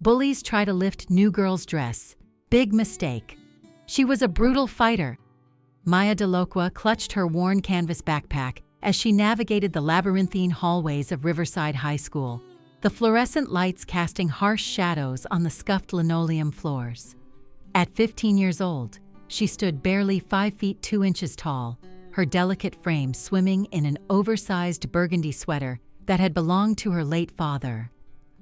Bullies try to lift new girl's dress. Big mistake. She was a brutal fighter. Maya Delocqua clutched her worn canvas backpack as she navigated the labyrinthine hallways of Riverside High School, the fluorescent lights casting harsh shadows on the scuffed linoleum floors. At 15 years old, she stood barely 5 feet 2 inches tall, her delicate frame swimming in an oversized burgundy sweater that had belonged to her late father.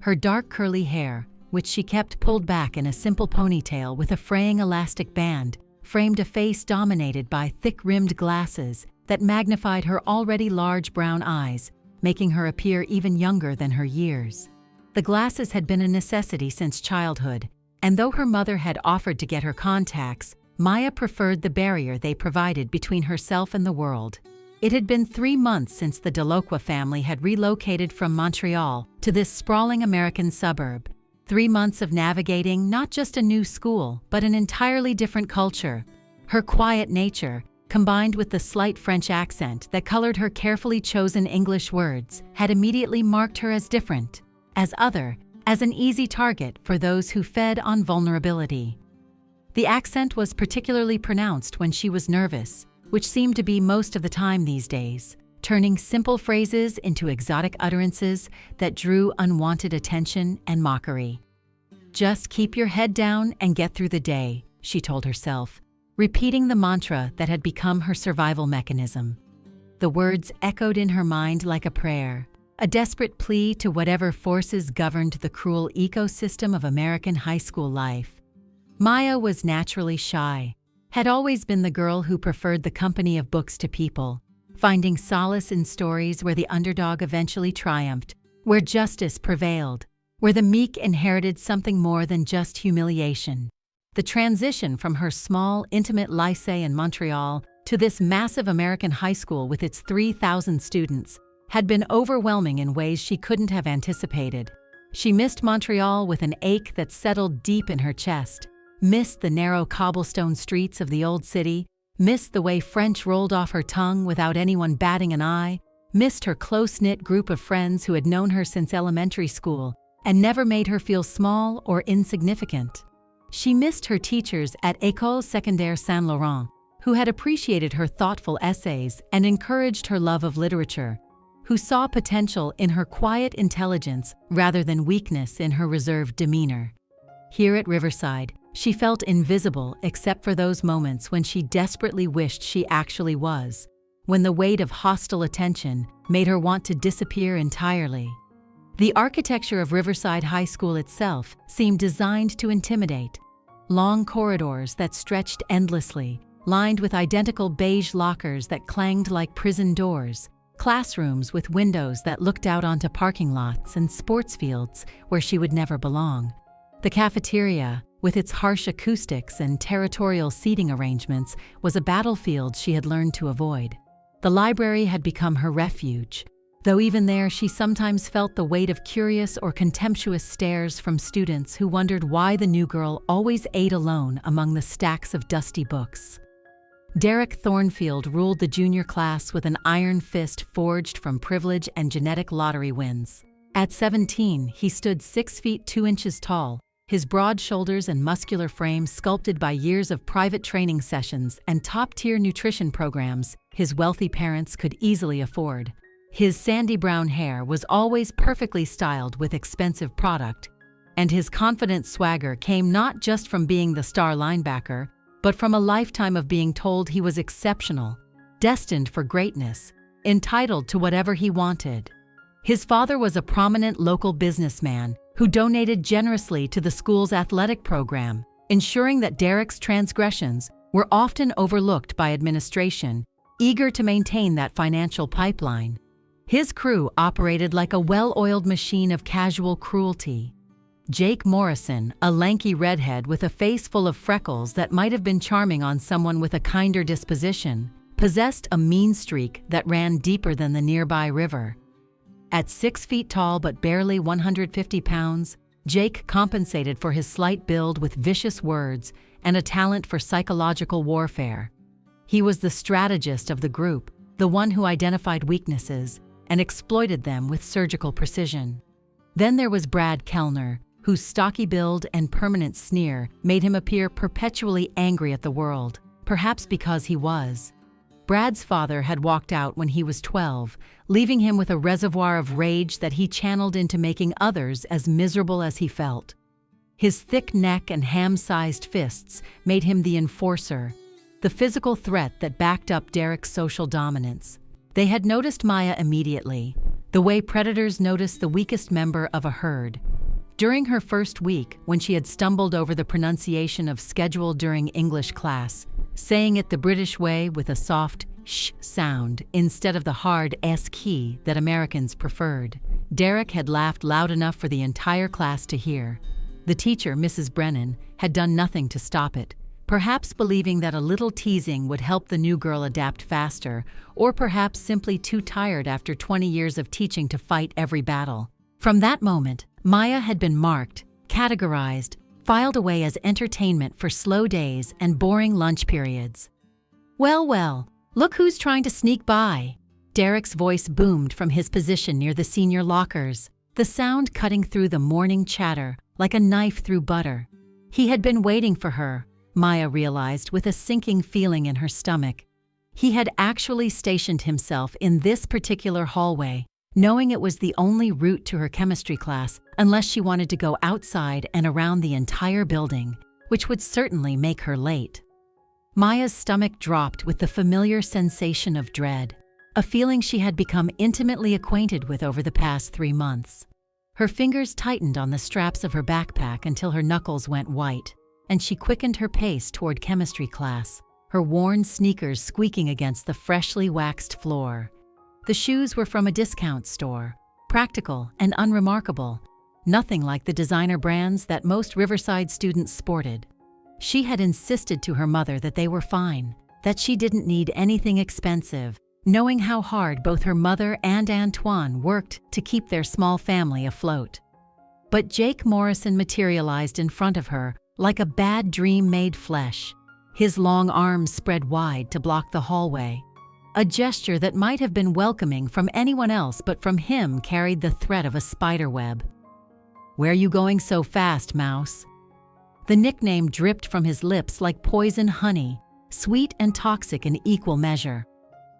Her dark curly hair, which she kept pulled back in a simple ponytail with a fraying elastic band, framed a face dominated by thick-rimmed glasses that magnified her already large brown eyes, making her appear even younger than her years. The glasses had been a necessity since childhood, and though her mother had offered to get her contacts, Maya preferred the barrier they provided between herself and the world. It had been 3 months since the Delocqua family had relocated from Montreal to this sprawling American suburb. 3 months of navigating not just a new school, but an entirely different culture. Her quiet nature, combined with the slight French accent that colored her carefully chosen English words, had immediately marked her as different, as other, as an easy target for those who fed on vulnerability. The accent was particularly pronounced when she was nervous, which seemed to be most of the time these days, turning simple phrases into exotic utterances that drew unwanted attention and mockery. "Just keep your head down and get through the day," she told herself, repeating the mantra that had become her survival mechanism. The words echoed in her mind like a prayer, a desperate plea to whatever forces governed the cruel ecosystem of American high school life. Maya was naturally shy, had always been the girl who preferred the company of books to people, finding solace in stories where the underdog eventually triumphed, where justice prevailed, where the meek inherited something more than just humiliation. The transition from her small, intimate lycée in Montreal to this massive American high school with its 3,000 students had been overwhelming in ways she couldn't have anticipated. She missed Montreal with an ache that settled deep in her chest, missed the narrow cobblestone streets of the old city, missed the way French rolled off her tongue without anyone batting an eye, missed her close-knit group of friends who had known her since elementary school and never made her feel small or insignificant. She missed her teachers at École Secondaire Saint-Laurent, who had appreciated her thoughtful essays and encouraged her love of literature, who saw potential in her quiet intelligence rather than weakness in her reserved demeanor. Here at Riverside, she felt invisible except for those moments when she desperately wished she actually was, when the weight of hostile attention made her want to disappear entirely. The architecture of Riverside High School itself seemed designed to intimidate. Long corridors that stretched endlessly, lined with identical beige lockers that clanged like prison doors, classrooms with windows that looked out onto parking lots and sports fields where she would never belong. The cafeteria, with its harsh acoustics and territorial seating arrangements, was a battlefield she had learned to avoid. The library had become her refuge, though even there she sometimes felt the weight of curious or contemptuous stares from students who wondered why the new girl always ate alone among the stacks of dusty books. Derek Thornfield ruled the junior class with an iron fist forged from privilege and genetic lottery wins. At 17, he stood 6 feet 2 inches tall, his broad shoulders and muscular frame sculpted by years of private training sessions and top-tier nutrition programs his wealthy parents could easily afford. His sandy brown hair was always perfectly styled with expensive product, and his confident swagger came not just from being the star linebacker, but from a lifetime of being told he was exceptional, destined for greatness, entitled to whatever he wanted. His father was a prominent local businessman who donated generously to the school's athletic program, ensuring that Derek's transgressions were often overlooked by administration, eager to maintain that financial pipeline. His crew operated like a well-oiled machine of casual cruelty. Jake Morrison, a lanky redhead with a face full of freckles that might have been charming on someone with a kinder disposition, possessed a mean streak that ran deeper than the nearby river. At 6 feet tall but barely 150 pounds, Jake compensated for his slight build with vicious words and a talent for psychological warfare. He was the strategist of the group, the one who identified weaknesses and exploited them with surgical precision. Then there was Brad Kellner, whose stocky build and permanent sneer made him appear perpetually angry at the world, perhaps because he was. Brad's father had walked out when he was 12, leaving him with a reservoir of rage that he channeled into making others as miserable as he felt. His thick neck and ham-sized fists made him the enforcer, the physical threat that backed up Derek's social dominance. They had noticed Maya immediately, the way predators notice the weakest member of a herd. During her first week, when she had stumbled over the pronunciation of schedule during English class, saying it the British way with a soft sh sound instead of the hard s key that Americans preferred, Derek had laughed loud enough for the entire class to hear. The teacher, Mrs. Brennan, had done nothing to stop it, perhaps believing that a little teasing would help the new girl adapt faster, or perhaps simply too tired after 20 years of teaching to fight every battle. From that moment, Maya had been marked, categorized, filed away as entertainment for slow days and boring lunch periods. "Well, well, look who's trying to sneak by." Derek's voice boomed from his position near the senior lockers, the sound cutting through the morning chatter like a knife through butter. He had been waiting for her, Maya realized with a sinking feeling in her stomach. He had actually stationed himself in this particular hallway, knowing it was the only route to her chemistry class unless she wanted to go outside and around the entire building, which would certainly make her late. Maya's stomach dropped with the familiar sensation of dread, a feeling she had become intimately acquainted with over the past 3 months. Her fingers tightened on the straps of her backpack until her knuckles went white, and she quickened her pace toward chemistry class, her worn sneakers squeaking against the freshly waxed floor. The shoes were from a discount store, practical and unremarkable, nothing like the designer brands that most Riverside students sported. She had insisted to her mother that they were fine, that she didn't need anything expensive, knowing how hard both her mother and Antoine worked to keep their small family afloat. But Jake Morrison materialized in front of her like a bad dream made flesh, his long arms spread wide to block the hallway. A gesture that might have been welcoming from anyone else but from him carried the threat of a spiderweb. "Where you going so fast, Mouse?" The nickname dripped from his lips like poison honey, sweet and toxic in equal measure.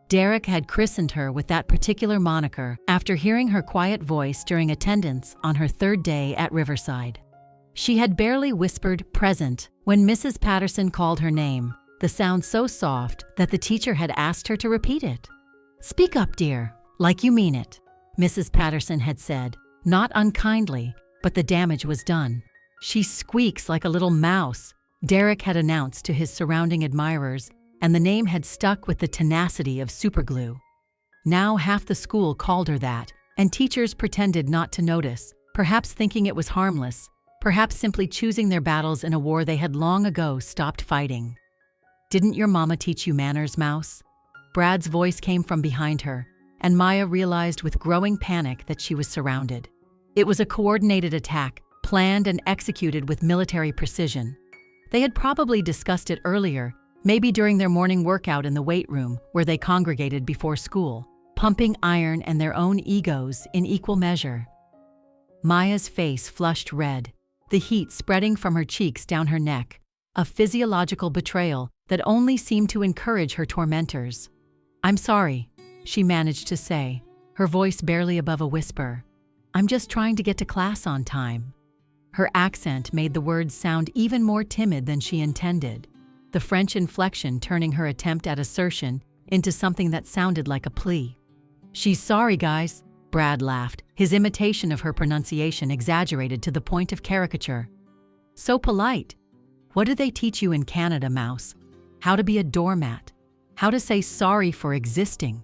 Derek had christened her with that particular moniker after hearing her quiet voice during attendance on her 3rd day at Riverside. She had barely whispered "present" when Mrs. Patterson called her name, the sound so soft that the teacher had asked her to repeat it. "Speak up, dear, like you mean it," Mrs. Patterson had said, not unkindly, but the damage was done. "She squeaks like a little mouse," Derek had announced to his surrounding admirers, and the name had stuck with the tenacity of superglue. Now half the school called her that, and teachers pretended not to notice, perhaps thinking it was harmless, perhaps simply choosing their battles in a war they had long ago stopped fighting. "Didn't your mama teach you manners, Mouse?" Brad's voice came from behind her, and Maya realized with growing panic that she was surrounded. It was a coordinated attack, planned and executed with military precision. They had probably discussed it earlier, maybe during their morning workout in the weight room where they congregated before school, pumping iron and their own egos in equal measure. Maya's face flushed red, the heat spreading from her cheeks down her neck, a physiological betrayal that only seemed to encourage her tormentors. "I'm sorry," she managed to say, her voice barely above a whisper. "I'm just trying to get to class on time." Her accent made the words sound even more timid than she intended, the French inflection turning her attempt at assertion into something that sounded like a plea. "She's sorry, guys," Brad laughed, his imitation of her pronunciation exaggerated to the point of caricature. "So polite. What do they teach you in Canada, Mouse? How to be a doormat? How to say sorry for existing?"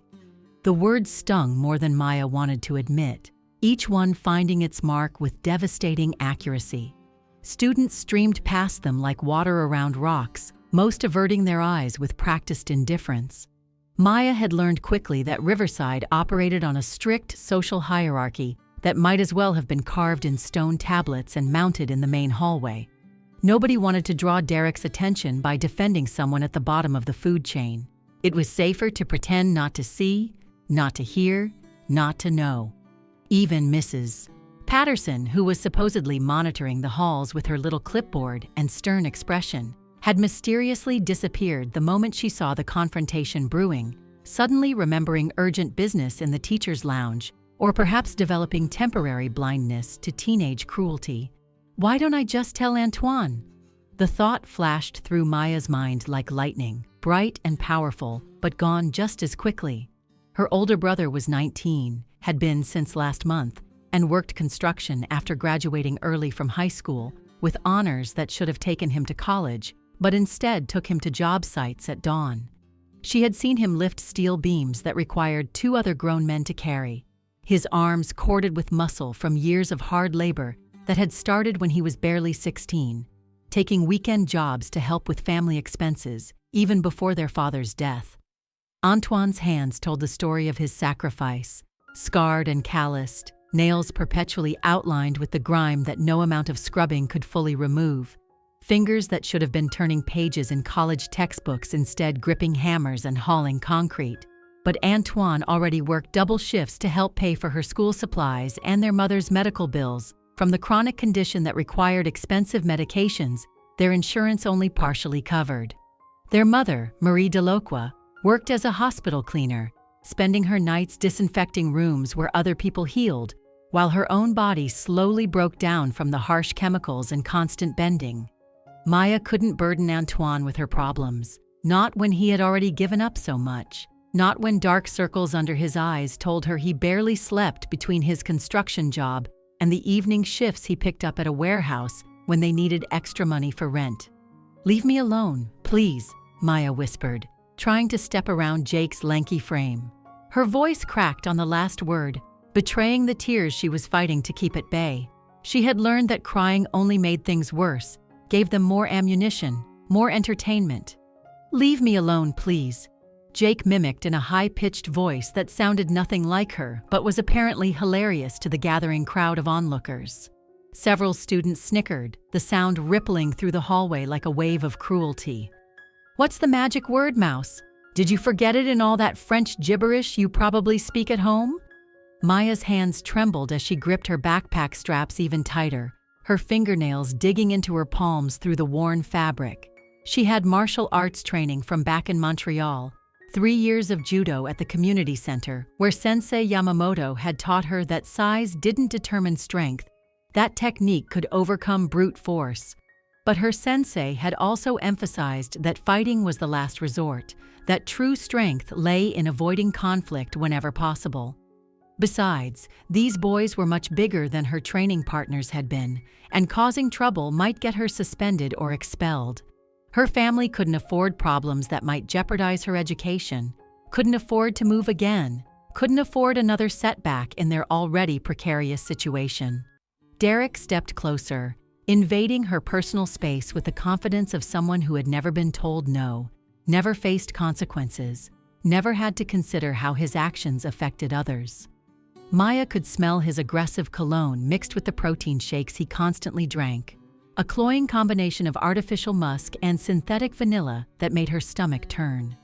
The words stung more than Maya wanted to admit, each one finding its mark with devastating accuracy. Students streamed past them like water around rocks, most averting their eyes with practiced indifference. Maya had learned quickly that Riverside operated on a strict social hierarchy that might as well have been carved in stone tablets and mounted in the main hallway. Nobody wanted to draw Derek's attention by defending someone at the bottom of the food chain. It was safer to pretend not to see, not to hear, not to know. Even Mrs. Patterson, who was supposedly monitoring the halls with her little clipboard and stern expression, had mysteriously disappeared the moment she saw the confrontation brewing, suddenly remembering urgent business in the teacher's lounge, or perhaps developing temporary blindness to teenage cruelty. Why don't I just tell Antoine? The thought flashed through Maya's mind like lightning, bright and powerful, but gone just as quickly. Her older brother was 19, had been since last month, and worked construction after graduating early from high school, with honors that should have taken him to college, but instead took him to job sites at dawn. She had seen him lift steel beams that required 2 other grown men to carry, his arms corded with muscle from years of hard labor that had started when he was barely 16, taking weekend jobs to help with family expenses, even before their father's death. Antoine's hands told the story of his sacrifice, scarred and calloused, nails perpetually outlined with the grime that no amount of scrubbing could fully remove, fingers that should have been turning pages in college textbooks instead gripping hammers and hauling concrete. But Antoine already worked double shifts to help pay for her school supplies and their mother's medical bills, from the chronic condition that required expensive medications their insurance only partially covered. Their mother, Marie Delocroix, worked as a hospital cleaner, spending her nights disinfecting rooms where other people healed, while her own body slowly broke down from the harsh chemicals and constant bending. Maya couldn't burden Antoine with her problems, not when he had already given up so much, not when dark circles under his eyes told her he barely slept between his construction job and the evening shifts he picked up at a warehouse when they needed extra money for rent. "Leave me alone, please," Maya whispered, trying to step around Jake's lanky frame. Her voice cracked on the last word, betraying the tears she was fighting to keep at bay. She had learned that crying only made things worse, gave them more ammunition, more entertainment. "Leave me alone, please," Jake mimicked in a high-pitched voice that sounded nothing like her but was apparently hilarious to the gathering crowd of onlookers. Several students snickered, the sound rippling through the hallway like a wave of cruelty. "What's the magic word, Mouse? Did you forget it in all that French gibberish you probably speak at home?" Maya's hands trembled as she gripped her backpack straps even tighter, her fingernails digging into her palms through the worn fabric. She had martial arts training from back in Montreal, 3 years of judo at the community center, where Sensei Yamamoto had taught her that size didn't determine strength, that technique could overcome brute force. But her sensei had also emphasized that fighting was the last resort, that true strength lay in avoiding conflict whenever possible. Besides, these boys were much bigger than her training partners had been, and causing trouble might get her suspended or expelled. Her family couldn't afford problems that might jeopardize her education, couldn't afford to move again, couldn't afford another setback in their already precarious situation. Derek stepped closer, invading her personal space with the confidence of someone who had never been told no, never faced consequences, never had to consider how his actions affected others. Maya could smell his aggressive cologne mixed with the protein shakes he constantly drank, a cloying combination of artificial musk and synthetic vanilla that made her stomach turn.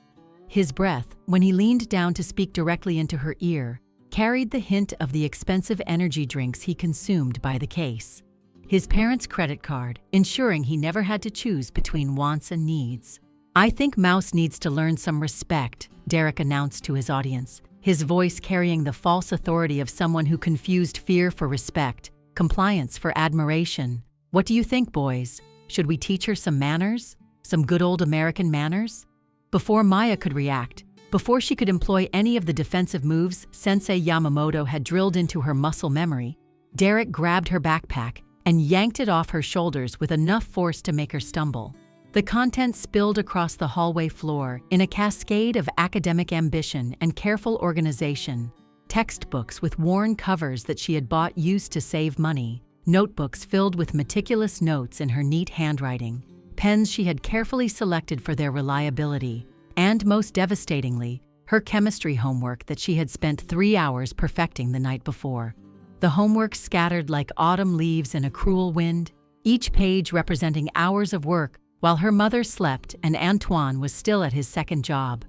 His breath, when he leaned down to speak directly into her ear, carried the hint of the expensive energy drinks he consumed by the case. His parents' credit card, ensuring he never had to choose between wants and needs. "I think Mouse needs to learn some respect," Derek announced to his audience, his voice carrying the false authority of someone who confused fear for respect, compliance for admiration. "What do you think, boys? Should we teach her some manners? Some good old American manners?" Before Maya could react, before she could employ any of the defensive moves Sensei Yamamoto had drilled into her muscle memory, Derek grabbed her backpack and yanked it off her shoulders with enough force to make her stumble. The contents spilled across the hallway floor in a cascade of academic ambition and careful organization. Textbooks with worn covers that she had bought used to save money, notebooks filled with meticulous notes in her neat handwriting, pens she had carefully selected for their reliability, and most devastatingly, her chemistry homework that she had spent 3 hours perfecting the night before. The homework scattered like autumn leaves in a cruel wind, each page representing hours of work while her mother slept and Antoine was still at his second job.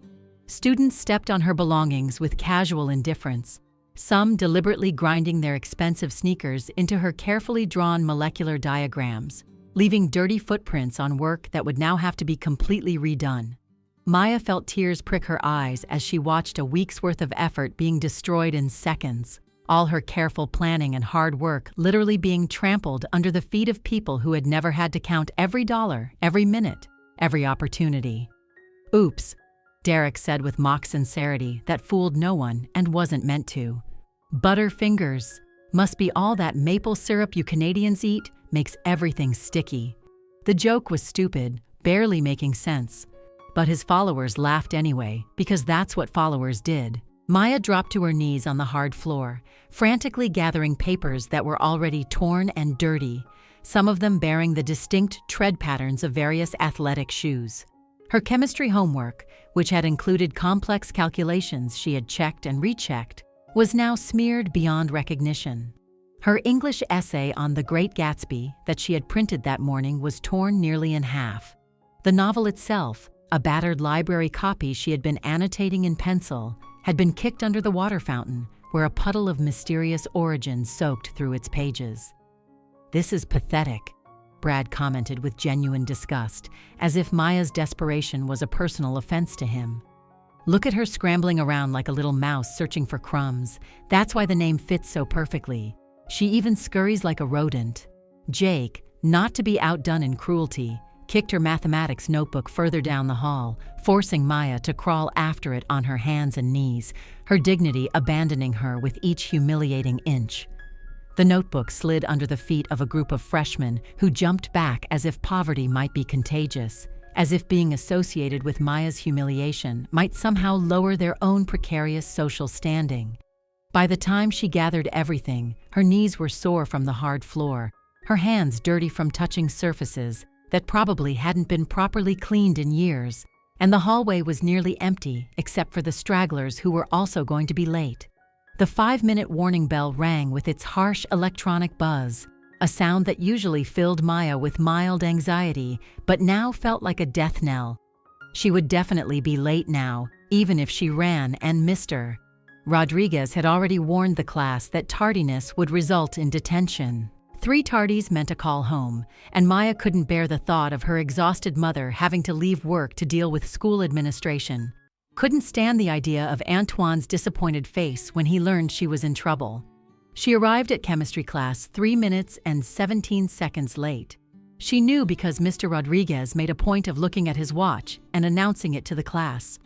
Students stepped on her belongings with casual indifference, some deliberately grinding their expensive sneakers into her carefully drawn molecular diagrams, leaving dirty footprints on work that would now have to be completely redone. Maya felt tears prick her eyes as she watched a week's worth of effort being destroyed in seconds, all her careful planning and hard work literally being trampled under the feet of people who had never had to count every dollar, every minute, every opportunity. "Oops," Derek said with mock sincerity that fooled no one and wasn't meant to. "Butter fingers. Must be all that maple syrup you Canadians eat makes everything sticky." The joke was stupid, barely making sense. But his followers laughed anyway, because that's what followers did. Maya dropped to her knees on the hard floor, frantically gathering papers that were already torn and dirty, some of them bearing the distinct tread patterns of various athletic shoes. Her chemistry homework, which had included complex calculations she had checked and rechecked, was now smeared beyond recognition. Her English essay on The Great Gatsby that she had printed that morning was torn nearly in half. The novel itself, a battered library copy she had been annotating in pencil, had been kicked under the water fountain, where a puddle of mysterious origin soaked through its pages. "This is pathetic," Brad commented with genuine disgust, as if Maya's desperation was a personal offense to him. "Look at her scrambling around like a little mouse searching for crumbs. That's why the name fits so perfectly. She even scurries like a rodent." Jake, not to be outdone in cruelty, kicked her mathematics notebook further down the hall, forcing Maya to crawl after it on her hands and knees, her dignity abandoning her with each humiliating inch. The notebook slid under the feet of a group of freshmen who jumped back as if poverty might be contagious, as if being associated with Maya's humiliation might somehow lower their own precarious social standing. By the time she gathered everything, her knees were sore from the hard floor, her hands dirty from touching surfaces that probably hadn't been properly cleaned in years, and the hallway was nearly empty except for the stragglers who were also going to be late. The 5-minute warning bell rang with its harsh electronic buzz, a sound that usually filled Maya with mild anxiety, but now felt like a death knell. She would definitely be late now, even if she ran and missed her. Rodriguez had already warned the class that tardiness would result in detention. 3 tardies meant a call home, and Maya couldn't bear the thought of her exhausted mother having to leave work to deal with school administration. Couldn't stand the idea of Antoine's disappointed face when he learned she was in trouble. She arrived at chemistry class 3 minutes and 17 seconds late. She knew because Mr. Rodriguez made a point of looking at his watch and announcing it to the class.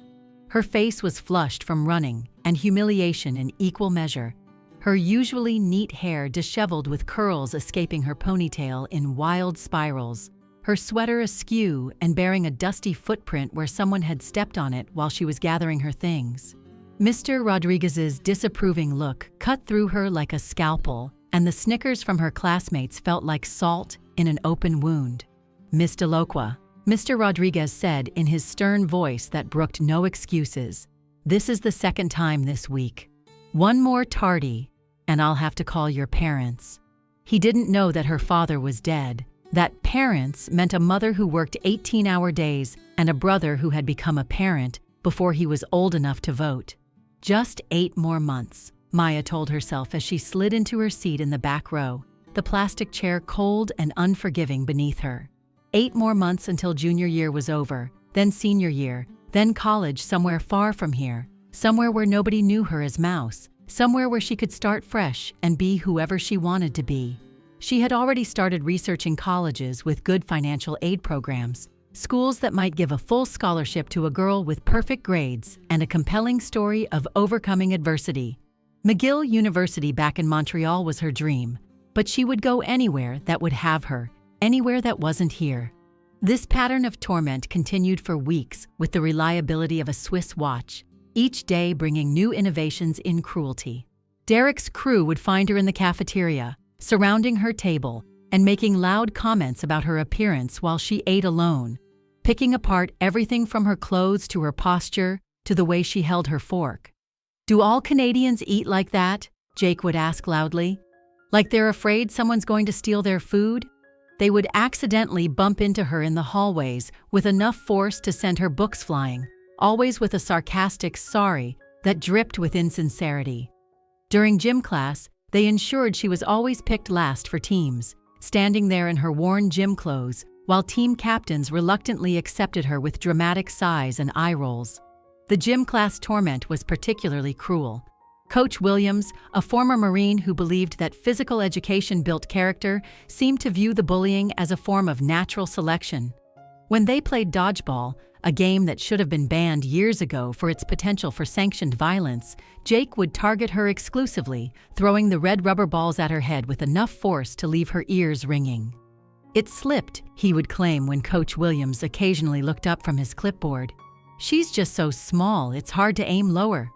Her face was flushed from running and humiliation in equal measure, her usually neat hair disheveled with curls escaping her ponytail in wild spirals, her sweater askew and bearing a dusty footprint where someone had stepped on it while she was gathering her things. Mr. Rodriguez's disapproving look cut through her like a scalpel, and the snickers from her classmates felt like salt in an open wound. "Miss Delocqua," Mr. Rodriguez said in his stern voice that brooked no excuses, "this is the 2nd time this week. One more tardy, and I'll have to call your parents." He didn't know that her father was dead, that parents meant a mother who worked 18-hour days and a brother who had become a parent before he was old enough to vote. Just 8 more months, Maya told herself as she slid into her seat in the back row, the plastic chair cold and unforgiving beneath her. 8 more months until junior year was over, then senior year, then college somewhere far from here, somewhere where nobody knew her as Mouse, somewhere where she could start fresh and be whoever she wanted to be. She had already started researching colleges with good financial aid programs, schools that might give a full scholarship to a girl with perfect grades and a compelling story of overcoming adversity. McGill University back in Montreal was her dream, but she would go anywhere that would have her, anywhere that wasn't here. This pattern of torment continued for weeks with the reliability of a Swiss watch, each day bringing new innovations in cruelty. Derek's crew would find her in the cafeteria, surrounding her table and making loud comments about her appearance while she ate alone, picking apart everything from her clothes to her posture to the way she held her fork. "Do all Canadians eat like that?" Jake would ask loudly. "Like they're afraid someone's going to steal their food?" They would accidentally bump into her in the hallways with enough force to send her books flying, always with a sarcastic sorry that dripped with insincerity. During gym class, they ensured she was always picked last for teams, standing there in her worn gym clothes, while team captains reluctantly accepted her with dramatic sighs and eye rolls. The gym class torment was particularly cruel. Coach Williams, a former Marine who believed that physical education built character, seemed to view the bullying as a form of natural selection. When they played dodgeball, a game that should have been banned years ago for its potential for sanctioned violence, Jake would target her exclusively, throwing the red rubber balls at her head with enough force to leave her ears ringing. "It slipped," he would claim when Coach Williams occasionally looked up from his clipboard. "She's just so small, it's hard to aim lower."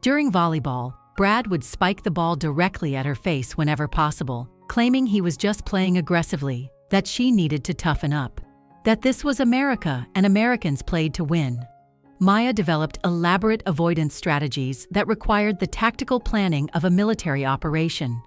During volleyball, Brad would spike the ball directly at her face whenever possible, claiming he was just playing aggressively, that she needed to toughen up, that this was America and Americans played to win. Maya developed elaborate avoidance strategies that required the tactical planning of a military operation.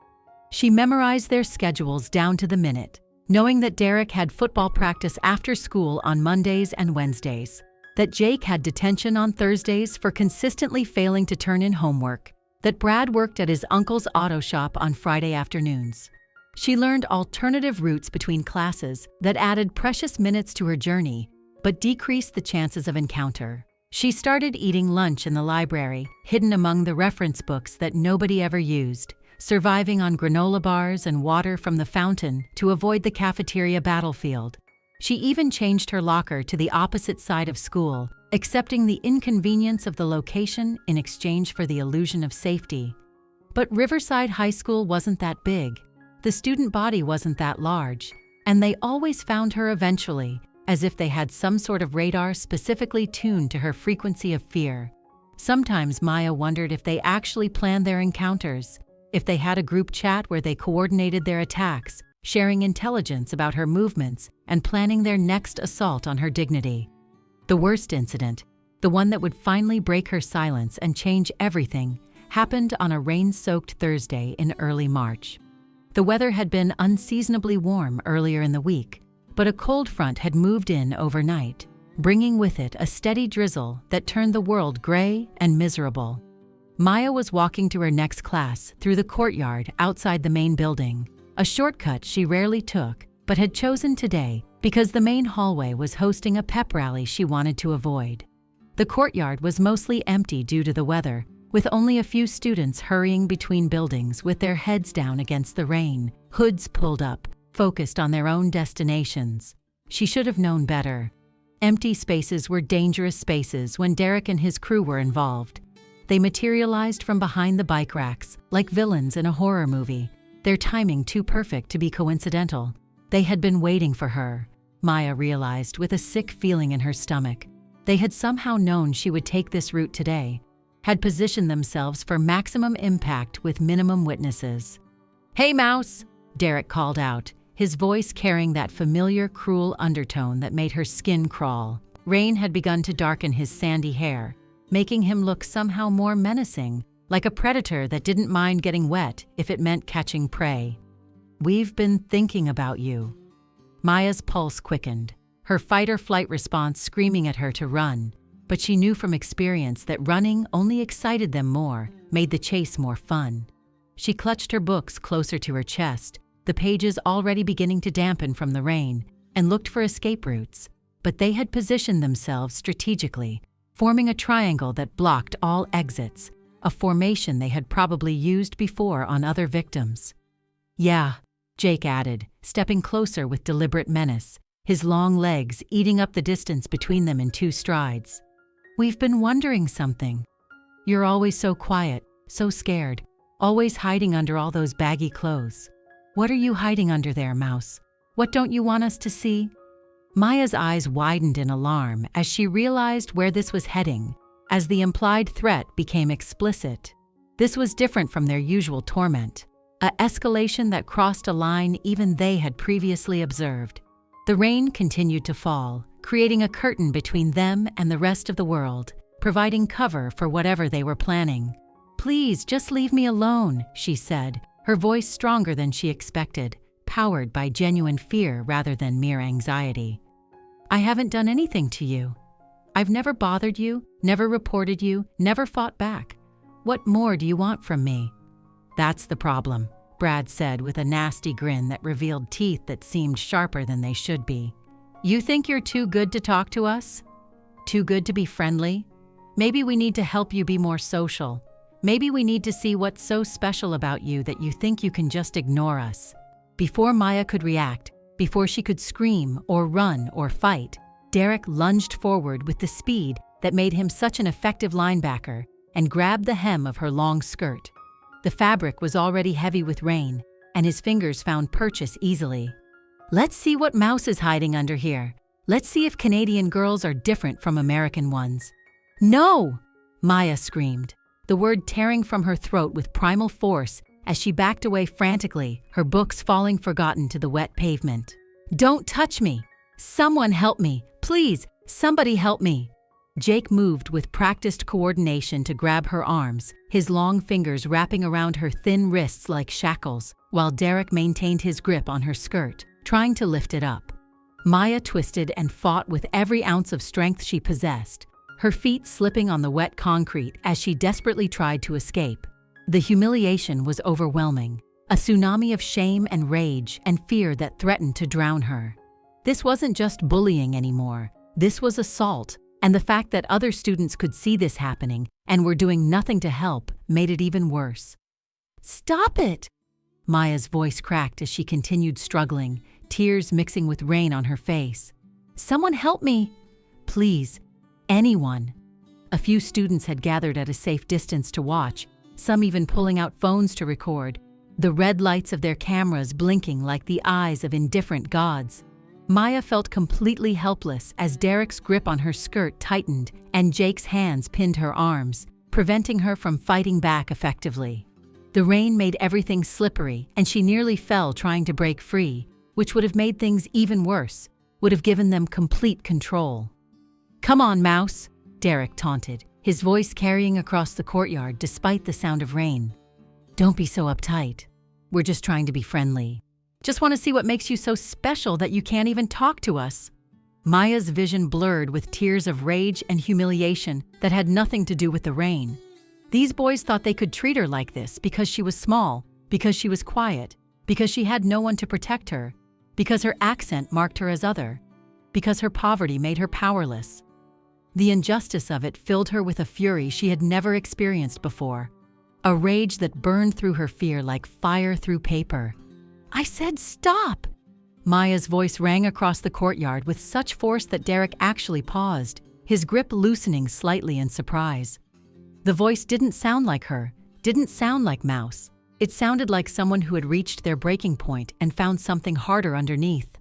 She memorized their schedules down to the minute, knowing that Derek had football practice after school on Mondays and Wednesdays, that Jake had detention on Thursdays for consistently failing to turn in homework, that Brad worked at his uncle's auto shop on Friday afternoons. She learned alternative routes between classes that added precious minutes to her journey, but decreased the chances of encounter. She started eating lunch in the library, hidden among the reference books that nobody ever used, surviving on granola bars and water from the fountain to avoid the cafeteria battlefield. She even changed her locker to the opposite side of school, accepting the inconvenience of the location in exchange for the illusion of safety. But Riverside High School wasn't that big. The student body wasn't that large, and they always found her eventually, as if they had some sort of radar specifically tuned to her frequency of fear. Sometimes Maya wondered if they actually planned their encounters, if they had a group chat where they coordinated their attacks, sharing intelligence about her movements and planning their next assault on her dignity. The worst incident, the one that would finally break her silence and change everything, happened on a rain-soaked Thursday in early March. The weather had been unseasonably warm earlier in the week, but a cold front had moved in overnight, bringing with it a steady drizzle that turned the world gray and miserable. Maya was walking to her next class through the courtyard outside the main building, a shortcut she rarely took, but had chosen today because the main hallway was hosting a pep rally she wanted to avoid. The courtyard was mostly empty due to the weather, with only a few students hurrying between buildings with their heads down against the rain, hoods pulled up, focused on their own destinations. She should have known better. Empty spaces were dangerous spaces when Derek and his crew were involved. They materialized from behind the bike racks, like villains in a horror movie, their timing too perfect to be coincidental. They had been waiting for her, Maya realized with a sick feeling in her stomach. They had somehow known she would take this route today, had positioned themselves for maximum impact with minimum witnesses. "Hey, Mouse!" Derek called out, his voice carrying that familiar, cruel undertone that made her skin crawl. Rain had begun to darken his sandy hair, making him look somehow more menacing, like a predator that didn't mind getting wet if it meant catching prey. "We've been thinking about you." Maya's pulse quickened, her fight-or-flight response screaming at her to run, but she knew from experience that running only excited them more, made the chase more fun. She clutched her books closer to her chest, the pages already beginning to dampen from the rain, and looked for escape routes, but they had positioned themselves strategically, forming a triangle that blocked all exits, a formation they had probably used before on other victims. "Yeah," Jake added, stepping closer with deliberate menace, his long legs eating up the distance between them in 2 strides. "We've been wondering something. You're always so quiet, so scared, always hiding under all those baggy clothes. What are you hiding under there, Mouse? What don't you want us to see?" Maya's eyes widened in alarm as she realized where this was heading, as the implied threat became explicit. This was different from their usual torment, an escalation that crossed a line even they had previously observed. The rain continued to fall, creating a curtain between them and the rest of the world, providing cover for whatever they were planning. "Please, just leave me alone," she said, her voice stronger than she expected, powered by genuine fear rather than mere anxiety. "I haven't done anything to you. I've never bothered you, never reported you, never fought back. What more do you want from me?" "That's the problem," Brad said with a nasty grin that revealed teeth that seemed sharper than they should be. "You think you're too good to talk to us? Too good to be friendly? Maybe we need to help you be more social. Maybe we need to see what's so special about you that you think you can just ignore us." Before Maya could react, before she could scream or run or fight, Derek lunged forward with the speed that made him such an effective linebacker and grabbed the hem of her long skirt. The fabric was already heavy with rain, and his fingers found purchase easily. "Let's see what Mouse is hiding under here. Let's see if Canadian girls are different from American ones." "No!" Maya screamed, the word tearing from her throat with primal force as she backed away frantically, her books falling forgotten to the wet pavement. "Don't touch me! Someone help me! Please, somebody help me!" Jake moved with practiced coordination to grab her arms, his long fingers wrapping around her thin wrists like shackles, while Derek maintained his grip on her skirt, trying to lift it up. Maya twisted and fought with every ounce of strength she possessed, her feet slipping on the wet concrete as she desperately tried to escape. The humiliation was overwhelming, a tsunami of shame and rage and fear that threatened to drown her. This wasn't just bullying anymore, this was assault, and the fact that other students could see this happening and were doing nothing to help made it even worse. "Stop it!" Maya's voice cracked as she continued struggling, tears mixing with rain on her face. "Someone help me! Please, anyone!" A few students had gathered at a safe distance to watch, some even pulling out phones to record, the red lights of their cameras blinking like the eyes of indifferent gods. Maya felt completely helpless as Derek's grip on her skirt tightened and Jake's hands pinned her arms, preventing her from fighting back effectively. The rain made everything slippery, and she nearly fell trying to break free, which would have made things even worse, would have given them complete control. "Come on, Mouse," Derek taunted, his voice carrying across the courtyard despite the sound of rain. "Don't be so uptight. We're just trying to be friendly. Just want to see what makes you so special that you can't even talk to us." Maya's vision blurred with tears of rage and humiliation that had nothing to do with the rain. These boys thought they could treat her like this because she was small, because she was quiet, because she had no one to protect her, because her accent marked her as other, because her poverty made her powerless. The injustice of it filled her with a fury she had never experienced before, a rage that burned through her fear like fire through paper. "I said stop!" Maya's voice rang across the courtyard with such force that Derek actually paused, his grip loosening slightly in surprise. The voice didn't sound like her, didn't sound like Mouse. It sounded like someone who had reached their breaking point and found something harder underneath.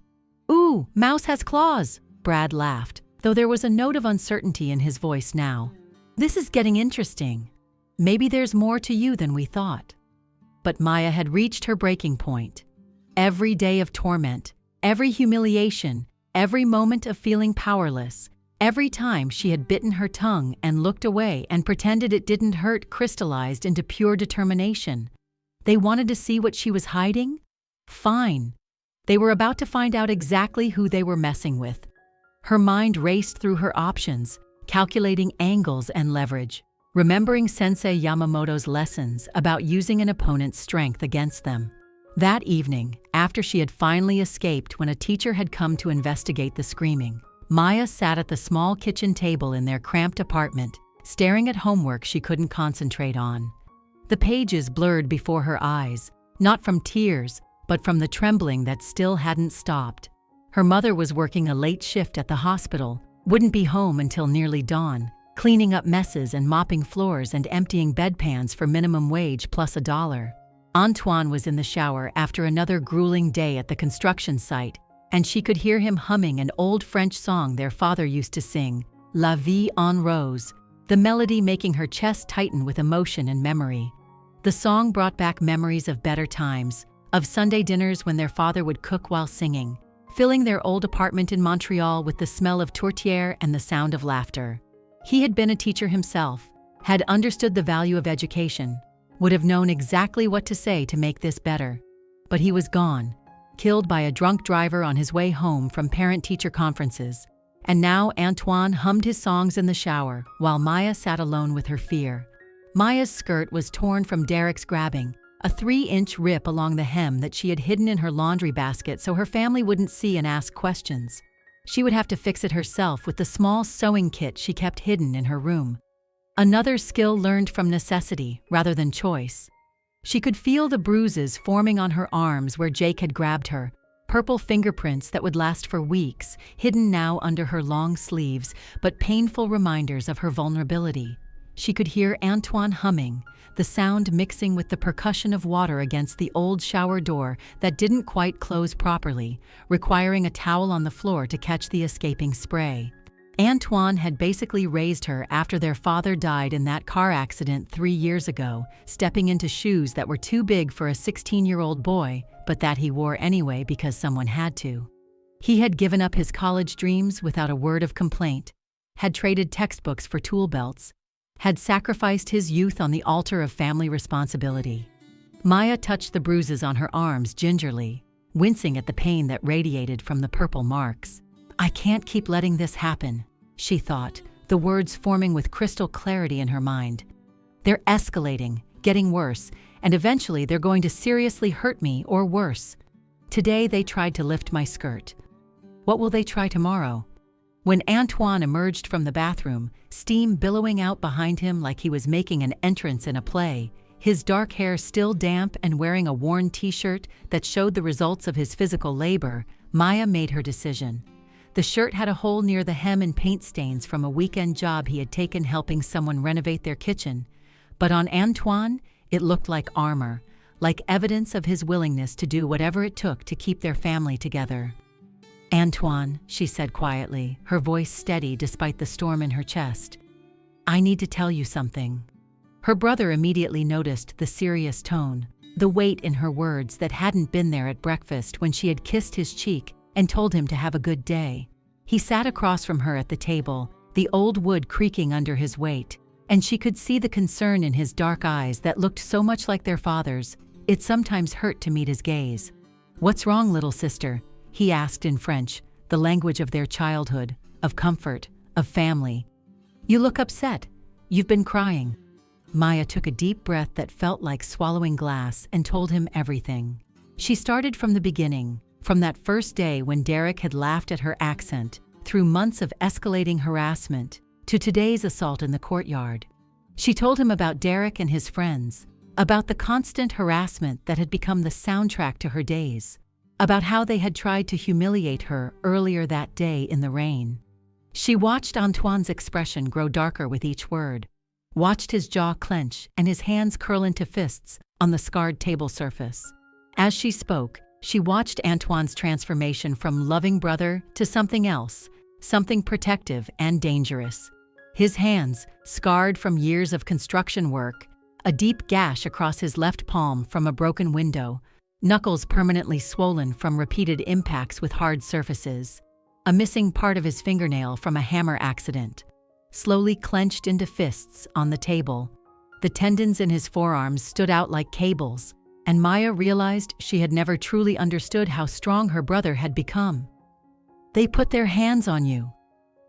"Ooh, Mouse has claws!" Brad laughed, though there was a note of uncertainty in his voice now. "This is getting interesting. Maybe there's more to you than we thought." But Maya had reached her breaking point. Every day of torment, every humiliation, every moment of feeling powerless, every time she had bitten her tongue and looked away and pretended it didn't hurt crystallized into pure determination. They wanted to see what she was hiding? Fine. They were about to find out exactly who they were messing with. Her mind raced through her options, calculating angles and leverage, remembering Sensei Yamamoto's lessons about using an opponent's strength against them. That evening, after she had finally escaped when a teacher had come to investigate the screaming, Maya sat at the small kitchen table in their cramped apartment, staring at homework she couldn't concentrate on. The pages blurred before her eyes, not from tears, but from the trembling that still hadn't stopped. Her mother was working a late shift at the hospital, wouldn't be home until nearly dawn, cleaning up messes and mopping floors and emptying bedpans for minimum wage plus $1. Antoine was in the shower after another grueling day at the construction site, and she could hear him humming an old French song their father used to sing, La Vie en Rose, the melody making her chest tighten with emotion and memory. The song brought back memories of better times, of Sunday dinners when their father would cook while singing, filling their old apartment in Montreal with the smell of tourtière and the sound of laughter. He had been a teacher himself, had understood the value of education, would have known exactly what to say to make this better. But he was gone, killed by a drunk driver on his way home from parent-teacher conferences. And now Antoine hummed his songs in the shower while Maya sat alone with her fear. Maya's skirt was torn from Derek's grabbing, a 3-inch rip along the hem that she had hidden in her laundry basket so her family wouldn't see and ask questions. She would have to fix it herself with the small sewing kit she kept hidden in her room. Another skill learned from necessity rather than choice. She could feel the bruises forming on her arms where Jake had grabbed her, purple fingerprints that would last for weeks, hidden now under her long sleeves, but painful reminders of her vulnerability. She could hear Antoine humming, the sound mixing with the percussion of water against the old shower door that didn't quite close properly, requiring a towel on the floor to catch the escaping spray. Antoine had basically raised her after their father died in that car accident 3 years ago, stepping into shoes that were too big for a 16-year-old boy, but that he wore anyway because someone had to. He had given up his college dreams without a word of complaint, had traded textbooks for tool belts, had sacrificed his youth on the altar of family responsibility. Maya touched the bruises on her arms gingerly, wincing at the pain that radiated from the purple marks. "I can't keep letting this happen," she thought, the words forming with crystal clarity in her mind. "They're escalating, getting worse, and eventually they're going to seriously hurt me or worse. Today they tried to lift my skirt. What will they try tomorrow?" When Antoine emerged from the bathroom, steam billowing out behind him like he was making an entrance in a play, his dark hair still damp and wearing a worn t-shirt that showed the results of his physical labor, Maya made her decision. The shirt had a hole near the hem and paint stains from a weekend job he had taken helping someone renovate their kitchen. But on Antoine, it looked like armor, like evidence of his willingness to do whatever it took to keep their family together. "Antoine," she said quietly, her voice steady despite the storm in her chest. "I need to tell you something." Her brother immediately noticed the serious tone, the weight in her words that hadn't been there at breakfast when she had kissed his cheek and told him to have a good day. He sat across from her at the table, the old wood creaking under his weight, and she could see the concern in his dark eyes that looked so much like their father's. It sometimes hurt to meet his gaze. "What's wrong, little sister?" he asked in French, the language of their childhood, of comfort, of family. "You look upset. You've been crying." Maya took a deep breath that felt like swallowing glass and told him everything. She started from the beginning, from that first day when Derek had laughed at her accent, through months of escalating harassment, to today's assault in the courtyard. She told him about Derek and his friends, about the constant harassment that had become the soundtrack to her days, about how they had tried to humiliate her earlier that day in the rain. She watched Antoine's expression grow darker with each word, watched his jaw clench and his hands curl into fists on the scarred table surface. As she spoke, she watched Antoine's transformation from loving brother to something else, something protective and dangerous. His hands, scarred from years of construction work, a deep gash across his left palm from a broken window, knuckles permanently swollen from repeated impacts with hard surfaces, a missing part of his fingernail from a hammer accident, slowly clenched into fists on the table. The tendons in his forearms stood out like cables, and Maya realized she had never truly understood how strong her brother had become. "They put their hands on you."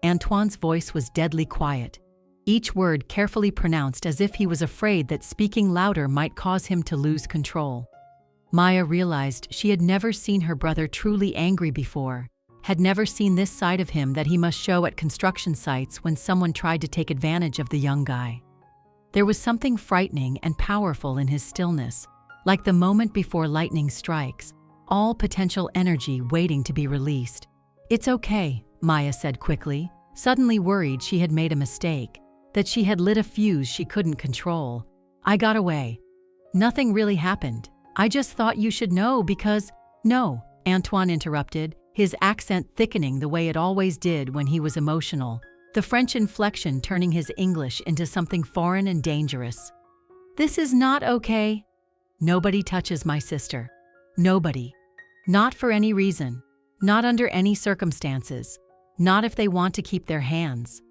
Antoine's voice was deadly quiet, each word carefully pronounced as if he was afraid that speaking louder might cause him to lose control. Maya realized she had never seen her brother truly angry before, had never seen this side of him that he must show at construction sites when someone tried to take advantage of the young guy. There was something frightening and powerful in his stillness, like the moment before lightning strikes, all potential energy waiting to be released. "It's okay," Maya said quickly, suddenly worried she had made a mistake, that she had lit a fuse she couldn't control. "I got away. Nothing really happened. I just thought you should know because—" "No," Antoine interrupted, his accent thickening the way it always did when he was emotional, the French inflection turning his English into something foreign and dangerous. "This is not okay. Nobody touches my sister. Nobody. Not for any reason. Not under any circumstances. Not if they want to keep their hands."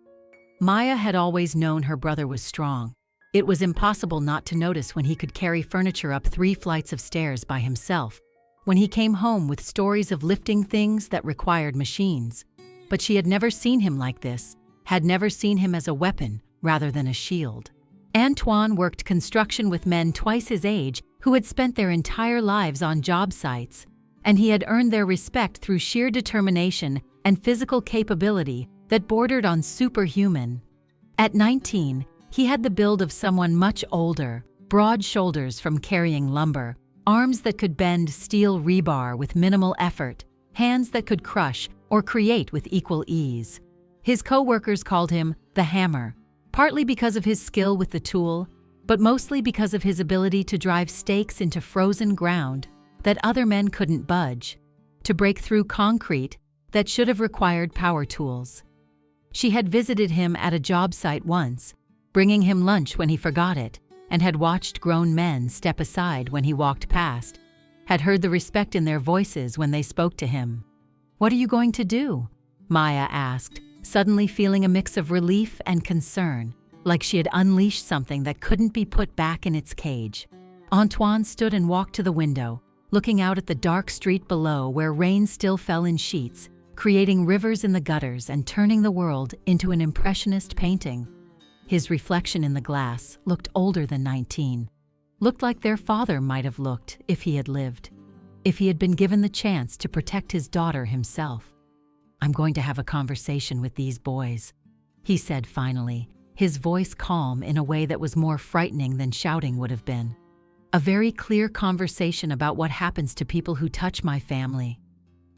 Maya had always known her brother was strong. It was impossible not to notice when he could carry furniture up 3 flights of stairs by himself, when he came home with stories of lifting things that required machines. But she had never seen him like this, had never seen him as a weapon rather than a shield. Antoine worked construction with men twice his age who had spent their entire lives on job sites, and he had earned their respect through sheer determination and physical capability that bordered on superhuman. At 19, he had the build of someone much older, broad shoulders from carrying lumber, arms that could bend steel rebar with minimal effort, hands that could crush or create with equal ease. His co-workers called him the Hammer, partly because of his skill with the tool, but mostly because of his ability to drive stakes into frozen ground that other men couldn't budge, to break through concrete that should have required power tools. She had visited him at a job site once, bringing him lunch when he forgot it, and had watched grown men step aside when he walked past, had heard the respect in their voices when they spoke to him. "What are you going to do?" Maya asked, suddenly feeling a mix of relief and concern, like she had unleashed something that couldn't be put back in its cage. Antoine stood and walked to the window, looking out at the dark street below where rain still fell in sheets, creating rivers in the gutters and turning the world into an impressionist painting. His reflection in the glass looked older than 19. Looked like their father might have looked if he had lived, if he had been given the chance to protect his daughter himself. "I'm going to have a conversation with these boys," he said finally, his voice calm in a way that was more frightening than shouting would have been. "A very clear conversation about what happens to people who touch my family.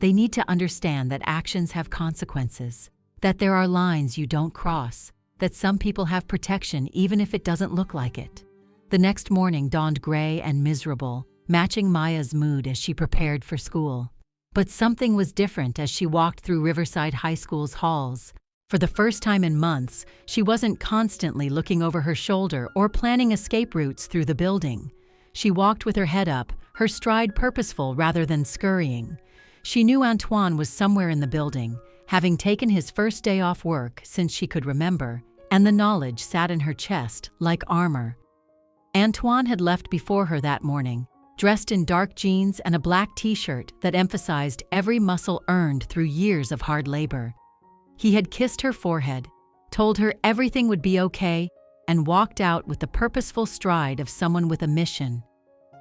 They need to understand that actions have consequences, that there are lines you don't cross, that some people have protection even if it doesn't look like it." The next morning dawned gray and miserable, matching Maya's mood as she prepared for school. But something was different as she walked through Riverside High School's halls. For the first time in months, she wasn't constantly looking over her shoulder or planning escape routes through the building. She walked with her head up, her stride purposeful rather than scurrying. She knew Antoine was somewhere in the building, having taken his first day off work since she could remember, and the knowledge sat in her chest like armor. Antoine had left before her that morning, dressed in dark jeans and a black t-shirt that emphasized every muscle earned through years of hard labor. He had kissed her forehead, told her everything would be okay, and walked out with the purposeful stride of someone with a mission.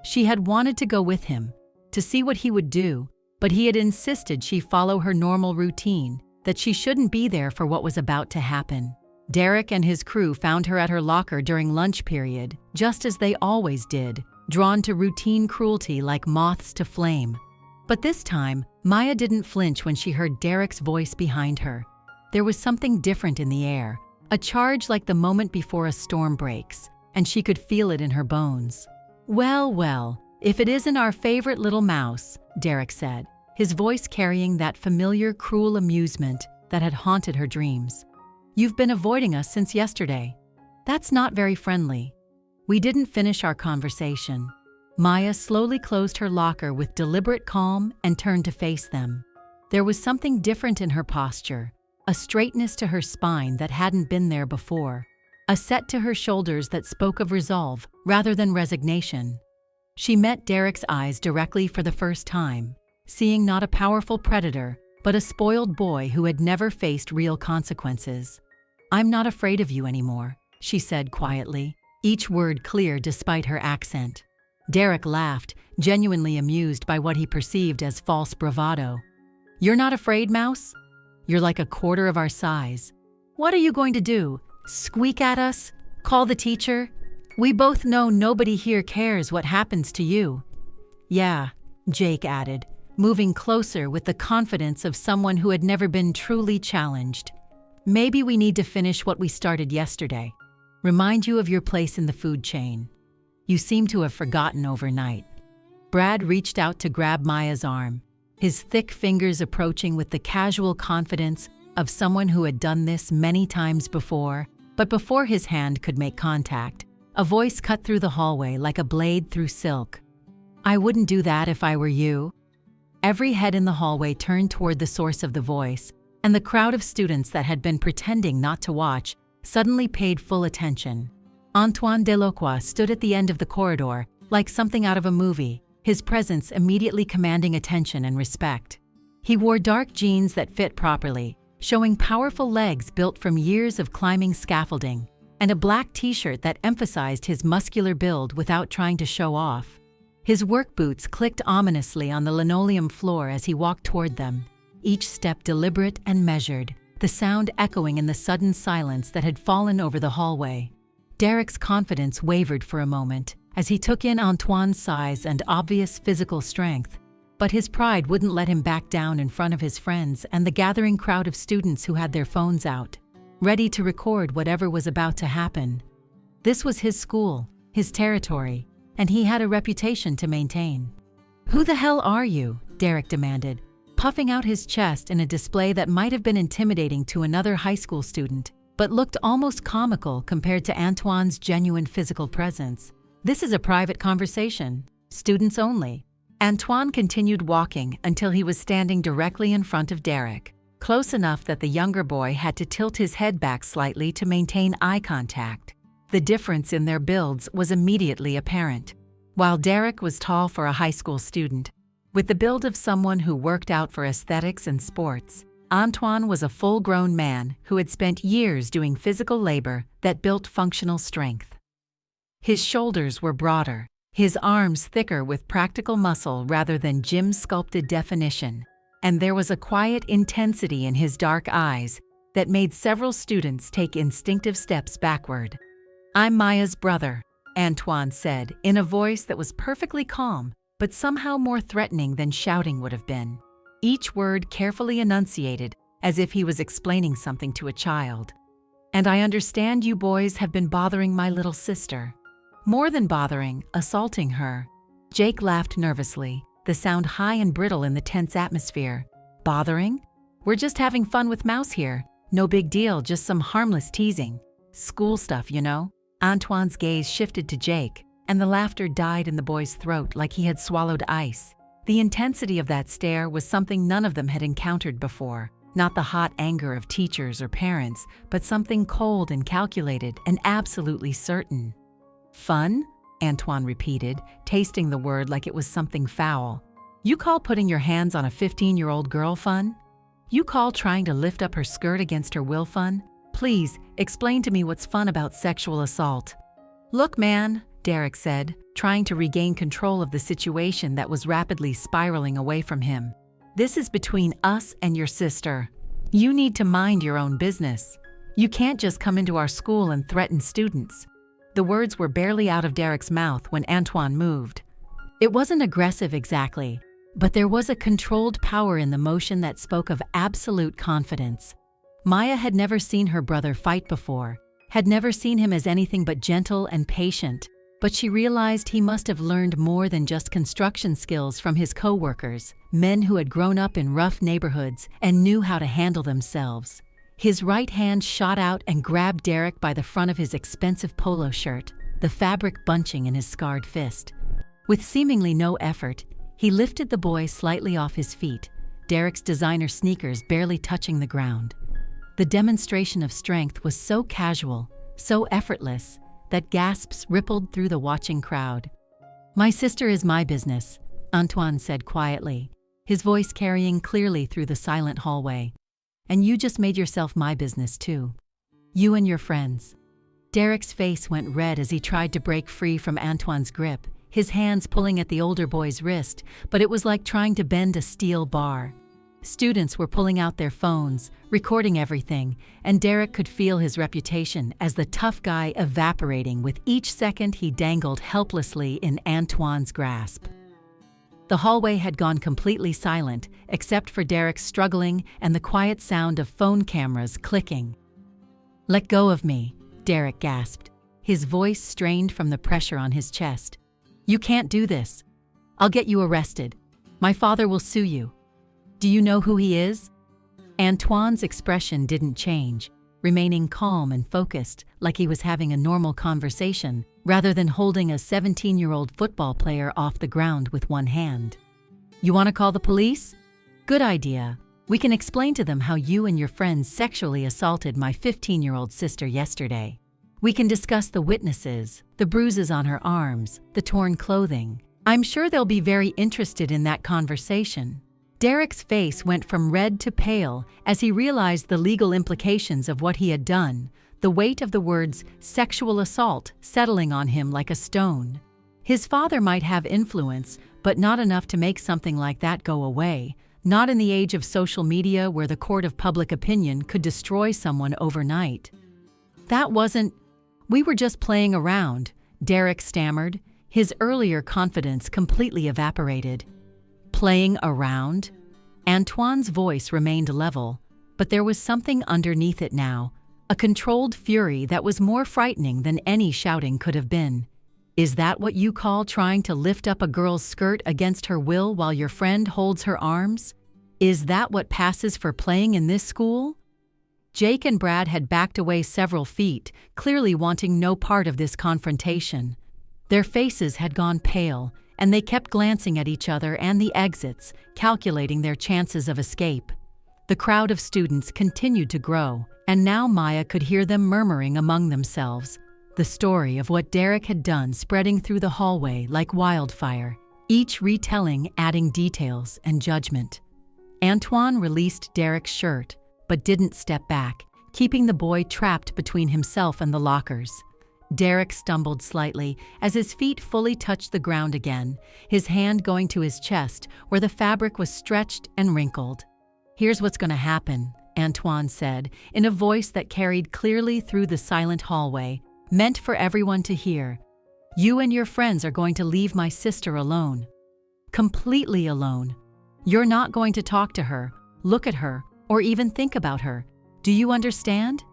She had wanted to go with him, to see what he would do, but he had insisted she follow her normal routine, that she shouldn't be there for what was about to happen. Derek and his crew found her at her locker during lunch period, just as they always did, drawn to routine cruelty like moths to flame. But this time, Maya didn't flinch when she heard Derek's voice behind her. There was something different in the air, a charge like the moment before a storm breaks, and she could feel it in her bones. "Well, well, if it isn't our favorite little mouse," Derek said, his voice carrying that familiar, cruel amusement that had haunted her dreams. "You've been avoiding us since yesterday. That's not very friendly." We didn't finish our conversation. Maya slowly closed her locker with deliberate calm and turned to face them. There was something different in her posture, a straightness to her spine that hadn't been there before, a set to her shoulders that spoke of resolve rather than resignation. She met Derek's eyes directly for the first time, seeing not a powerful predator, but a spoiled boy who had never faced real consequences. "I'm not afraid of you anymore," she said quietly, each word clear despite her accent. Derek laughed, genuinely amused by what he perceived as false bravado. "You're not afraid, Mouse? You're like a quarter of our size. What are you going to do? Squeak at us? Call the teacher? We both know nobody here cares what happens to you." "Yeah," Jake added, moving closer with the confidence of someone who had never been truly challenged. "Maybe we need to finish what we started yesterday. Remind you of your place in the food chain. You seem to have forgotten overnight." Brad reached out to grab Maya's arm, his thick fingers approaching with the casual confidence of someone who had done this many times before. But before his hand could make contact, a voice cut through the hallway like a blade through silk. "I wouldn't do that if I were you." Every head in the hallway turned toward the source of the voice, and the crowd of students that had been pretending not to watch suddenly paid full attention. Antoine Delacroix stood at the end of the corridor, like something out of a movie, his presence immediately commanding attention and respect. He wore dark jeans that fit properly, showing powerful legs built from years of climbing scaffolding, and a black t-shirt that emphasized his muscular build without trying to show off. His work boots clicked ominously on the linoleum floor as he walked toward them, each step deliberate and measured, the sound echoing in the sudden silence that had fallen over the hallway. Derek's confidence wavered for a moment as he took in Antoine's size and obvious physical strength. But his pride wouldn't let him back down in front of his friends and the gathering crowd of students who had their phones out, ready to record whatever was about to happen. This was his school, his territory, and he had a reputation to maintain. "Who the hell are you?" Derek demanded, puffing out his chest in a display that might have been intimidating to another high school student, but looked almost comical compared to Antoine's genuine physical presence. "This is a private conversation. Students only." Antoine continued walking until he was standing directly in front of Derek, close enough that the younger boy had to tilt his head back slightly to maintain eye contact. The difference in their builds was immediately apparent. While Derek was tall for a high school student, with the build of someone who worked out for aesthetics and sports, Antoine was a full-grown man who had spent years doing physical labor that built functional strength. His shoulders were broader, his arms thicker with practical muscle rather than gym-sculpted definition, and there was a quiet intensity in his dark eyes that made several students take instinctive steps backward. "I'm Maya's brother," Antoine said in a voice that was perfectly calm, but somehow more threatening than shouting would have been. Each word carefully enunciated, as if he was explaining something to a child. "And I understand you boys have been bothering my little sister." "More than bothering, assaulting her." Jake laughed nervously, the sound high and brittle in the tense atmosphere. "Bothering? We're just having fun with Mouse here. No big deal, just some harmless teasing. School stuff, you know." Antoine's gaze shifted to Jake, and the laughter died in the boy's throat like he had swallowed ice. The intensity of that stare was something none of them had encountered before. Not the hot anger of teachers or parents, but something cold and calculated and absolutely certain. "Fun?" Antoine repeated, tasting the word like it was something foul. "You call putting your hands on a 15-year-old girl fun? You call trying to lift up her skirt against her will fun? Please, explain to me what's fun about sexual assault." "Look, man," Derek said, trying to regain control of the situation that was rapidly spiraling away from him. "This is between us and your sister. You need to mind your own business. You can't just come into our school and threaten students." The words were barely out of Derek's mouth when Antoine moved. It wasn't aggressive exactly, but there was a controlled power in the motion that spoke of absolute confidence. Maya had never seen her brother fight before, had never seen him as anything but gentle and patient, but she realized he must have learned more than just construction skills from his co-workers, men who had grown up in rough neighborhoods and knew how to handle themselves. His right hand shot out and grabbed Derek by the front of his expensive polo shirt, the fabric bunching in his scarred fist. With seemingly no effort, he lifted the boy slightly off his feet, Derek's designer sneakers barely touching the ground. The demonstration of strength was so casual, so effortless, that gasps rippled through the watching crowd. "My sister is my business," Antoine said quietly, his voice carrying clearly through the silent hallway. "And you just made yourself my business too. You and your friends." Derek's face went red as he tried to break free from Antoine's grip, his hands pulling at the older boy's wrist, but it was like trying to bend a steel bar. Students were pulling out their phones, recording everything, and Derek could feel his reputation as the tough guy evaporating with each second he dangled helplessly in Antoine's grasp. The hallway had gone completely silent, except for Derek's struggling and the quiet sound of phone cameras clicking. "Let go of me," Derek gasped, his voice strained from the pressure on his chest. "You can't do this. I'll get you arrested. My father will sue you." "Do you know who he is?" Antoine's expression didn't change, remaining calm and focused like he was having a normal conversation rather than holding a 17-year-old football player off the ground with one hand. "You want to call the police? Good idea. We can explain to them how you and your friends sexually assaulted my 15-year-old sister yesterday. We can discuss the witnesses, the bruises on her arms, the torn clothing. I'm sure they'll be very interested in that conversation." Derek's face went from red to pale as he realized the legal implications of what he had done, the weight of the words sexual assault settling on him like a stone. His father might have influence, but not enough to make something like that go away, not in the age of social media where the court of public opinion could destroy someone overnight. We were just playing around, Derek stammered, his earlier confidence completely evaporated. Playing around? Antoine's voice remained level, but there was something underneath it now, a controlled fury that was more frightening than any shouting could have been. Is that what you call trying to lift up a girl's skirt against her will while your friend holds her arms? Is that what passes for playing in this school? Jake and Brad had backed away several feet, clearly wanting no part of this confrontation. Their faces had gone pale, and they kept glancing at each other and the exits, calculating their chances of escape. The crowd of students continued to grow, and now Maya could hear them murmuring among themselves, the story of what Derek had done spreading through the hallway like wildfire, each retelling adding details and judgment. Antoine released Derek's shirt, but didn't step back, keeping the boy trapped between himself and the lockers. Derek stumbled slightly as his feet fully touched the ground again, his hand going to his chest where the fabric was stretched and wrinkled. "Here's what's going to happen," Antoine said, in a voice that carried clearly through the silent hallway, meant for everyone to hear. "You and your friends are going to leave my sister alone. Completely alone. You're not going to talk to her, look at her, or even think about her. Do you understand?"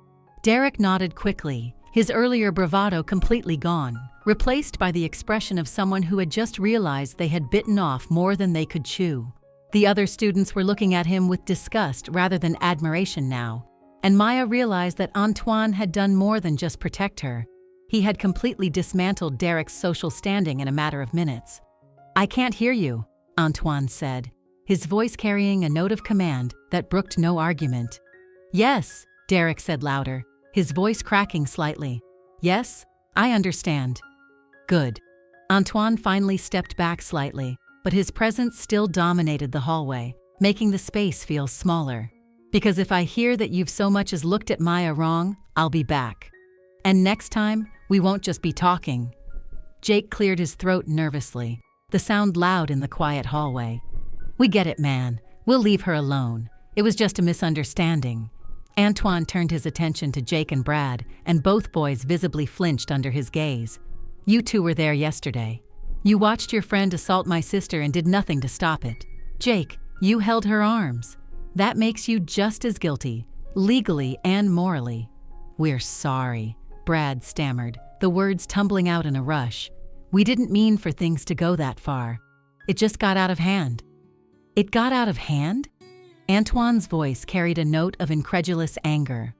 Derek nodded quickly, his earlier bravado completely gone, replaced by the expression of someone who had just realized they had bitten off more than they could chew. The other students were looking at him with disgust rather than admiration now, and Maya realized that Antoine had done more than just protect her. He had completely dismantled Derek's social standing in a matter of minutes. "I can't hear you," Antoine said, his voice carrying a note of command that brooked no argument. "Yes," Derek said louder, his voice cracking slightly. "Yes, I understand." "Good." Antoine finally stepped back slightly, but his presence still dominated the hallway, making the space feel smaller. "Because if I hear that you've so much as looked at Maya wrong, I'll be back. And next time, we won't just be talking." Jake cleared his throat nervously, the sound loud in the quiet hallway. "We get it, man. We'll leave her alone. It was just a misunderstanding." Antoine turned his attention to Jake and Brad, and both boys visibly flinched under his gaze. "You two were there yesterday. You watched your friend assault my sister and did nothing to stop it. Jake, you held her arms. That makes you just as guilty, legally and morally." "We're sorry," Brad stammered, the words tumbling out in a rush. "We didn't mean for things to go that far. It just got out of hand." "It got out of hand?" Antoine's voice carried a note of incredulous anger.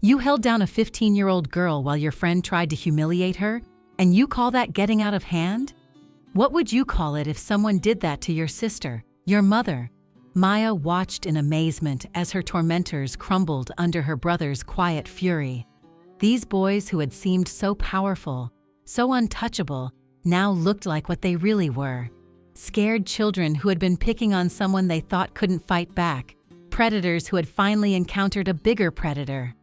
"You held down a 15-year-old girl while your friend tried to humiliate her, and you call that getting out of hand? What would you call it if someone did that to your sister, your mother?" Maya watched in amazement as her tormentors crumbled under her brother's quiet fury. These boys who had seemed so powerful, so untouchable, now looked like what they really were. Scared children who had been picking on someone they thought couldn't fight back. Predators who had finally encountered a bigger predator.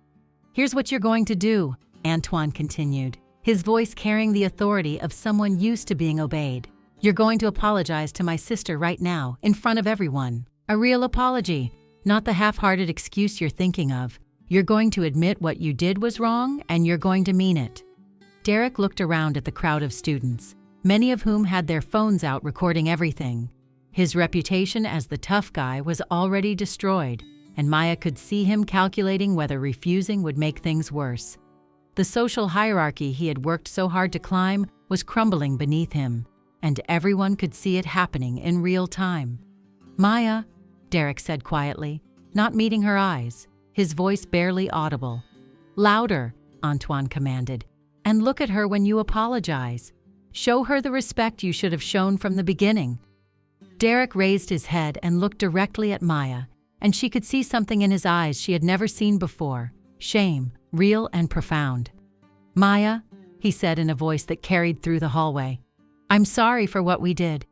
"Here's what you're going to do," Antoine continued, his voice carrying the authority of someone used to being obeyed. "You're going to apologize to my sister right now, in front of everyone. A real apology, not the half-hearted excuse you're thinking of. You're going to admit what you did was wrong, and you're going to mean it." Derek looked around at the crowd of students, many of whom had their phones out recording everything. His reputation as the tough guy was already destroyed, and Maya could see him calculating whether refusing would make things worse. The social hierarchy he had worked so hard to climb was crumbling beneath him, and everyone could see it happening in real time. "Maya," Derek said quietly, not meeting her eyes, his voice barely audible. "Louder," Antoine commanded, "and look at her when you apologize. Show her the respect you should have shown from the beginning." Derek raised his head and looked directly at Maya, and she could see something in his eyes she had never seen before, shame, real and profound. "Maya," he said in a voice that carried through the hallway, "I'm sorry for what we did.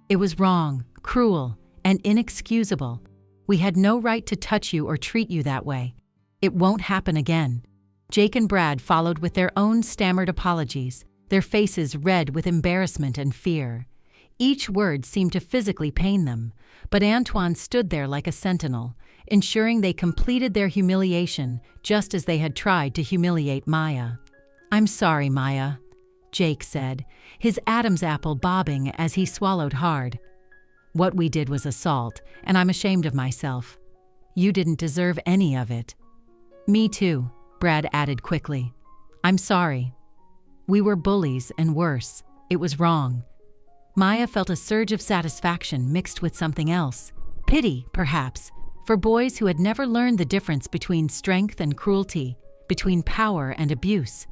It was wrong, cruel, and inexcusable. We had no right to touch you or treat you that way. It won't happen again." Jake and Brad followed with their own stammered apologies, their faces red with embarrassment and fear. Each word seemed to physically pain them, but Antoine stood there like a sentinel, ensuring they completed their humiliation just as they had tried to humiliate Maya. "I'm sorry, Maya," Jake said, his Adam's apple bobbing as he swallowed hard. "What we did was assault, and I'm ashamed of myself. You didn't deserve any of it." "Me too," Brad added quickly. "I'm sorry. We were bullies, and worse. It was wrong." Maya felt a surge of satisfaction mixed with something else. Pity, perhaps, for boys who had never learned the difference between strength and cruelty, between power and abuse.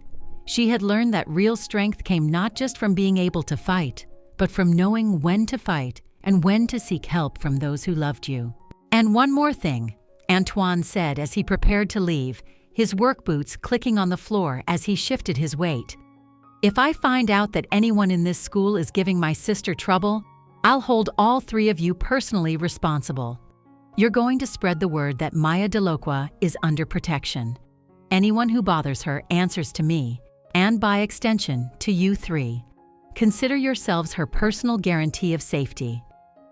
She had learned that real strength came not just from being able to fight, but from knowing when to fight and when to seek help from those who loved you. "And one more thing," Antoine said as he prepared to leave, his work boots clicking on the floor as he shifted his weight. "If I find out that anyone in this school is giving my sister trouble, I'll hold all three of you personally responsible. You're going to spread the word that Maya Delocqua is under protection. Anyone who bothers her answers to me, and by extension, to you three. Consider yourselves her personal guarantee of safety."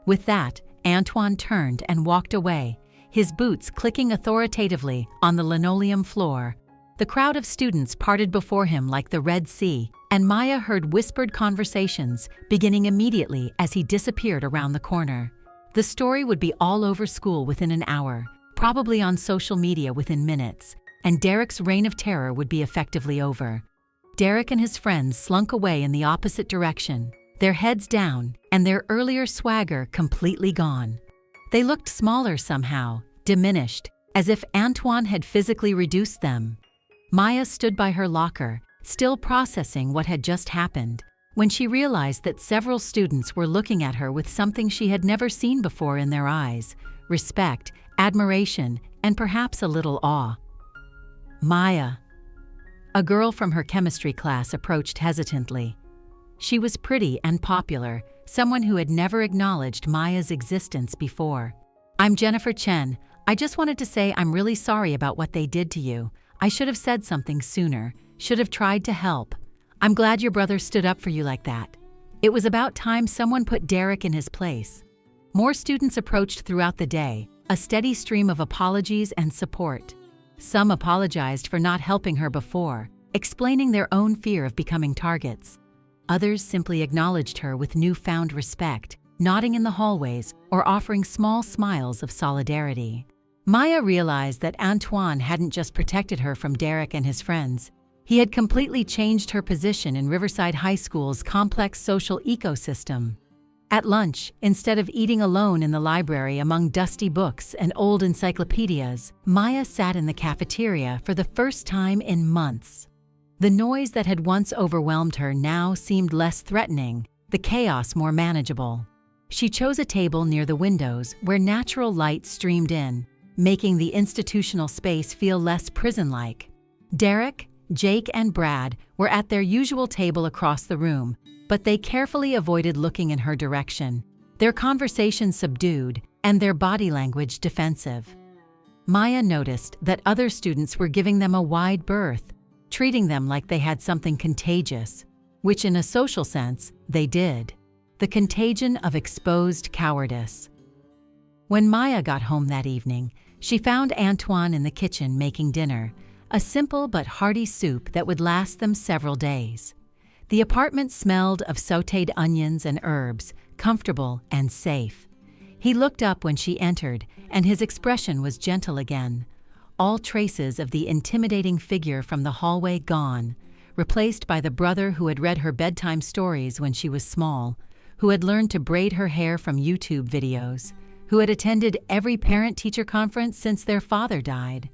With that, Antoine turned and walked away, his boots clicking authoritatively on the linoleum floor. The crowd of students parted before him like the Red Sea, and Maya heard whispered conversations beginning immediately as he disappeared around the corner. The story would be all over school within an hour, probably on social media within minutes, and Derek's reign of terror would be effectively over. Derek and his friends slunk away in the opposite direction, their heads down and their earlier swagger completely gone. They looked smaller somehow, diminished, as if Antoine had physically reduced them. Maya stood by her locker, still processing what had just happened, when she realized that several students were looking at her with something she had never seen before in their eyes: respect, admiration, and perhaps a little awe. "Maya." A girl from her chemistry class approached hesitantly. She was pretty and popular, someone who had never acknowledged Maya's existence before. "I'm Jennifer Chen. I just wanted to say I'm really sorry about what they did to you. I should have said something sooner, should have tried to help. I'm glad your brother stood up for you like that. It was about time someone put Derek in his place." More students approached throughout the day, a steady stream of apologies and support. Some apologized for not helping her before, explaining their own fear of becoming targets. Others simply acknowledged her with newfound respect, nodding in the hallways or offering small smiles of solidarity. Maya realized that Antoine hadn't just protected her from Derek and his friends. He had completely changed her position in Riverside High School's complex social ecosystem. At lunch, instead of eating alone in the library among dusty books and old encyclopedias, Maya sat in the cafeteria for the first time in months. The noise that had once overwhelmed her now seemed less threatening, the chaos more manageable. She chose a table near the windows where natural light streamed in, making the institutional space feel less prison-like. Derek, Jake, and Brad were at their usual table across the room, but they carefully avoided looking in her direction, their conversation subdued and their body language defensive. Maya noticed that other students were giving them a wide berth, treating them like they had something contagious, which in a social sense, they did. The contagion of exposed cowardice. When Maya got home that evening, she found Antoine in the kitchen making dinner, a simple but hearty soup that would last them several days. The apartment smelled of sautéed onions and herbs, comfortable and safe. He looked up when she entered, and his expression was gentle again, all traces of the intimidating figure from the hallway gone, replaced by the brother who had read her bedtime stories when she was small, who had learned to braid her hair from YouTube videos, who had attended every parent-teacher conference since their father died.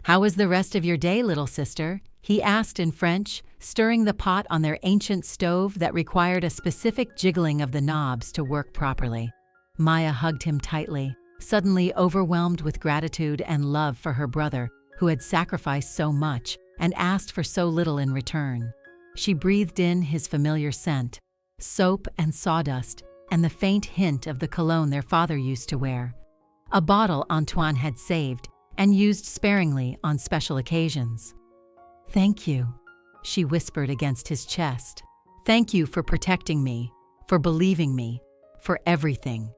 "How was the rest of your day, little sister?" he asked in French, stirring the pot on their ancient stove that required a specific jiggling of the knobs to work properly. Maya hugged him tightly, suddenly overwhelmed with gratitude and love for her brother, who had sacrificed so much and asked for so little in return. She breathed in his familiar scent, soap and sawdust, and the faint hint of the cologne their father used to wear, a bottle Antoine had saved and used sparingly on special occasions. "Thank you," she whispered against his chest. Thank you for protecting me, for believing me, for everything."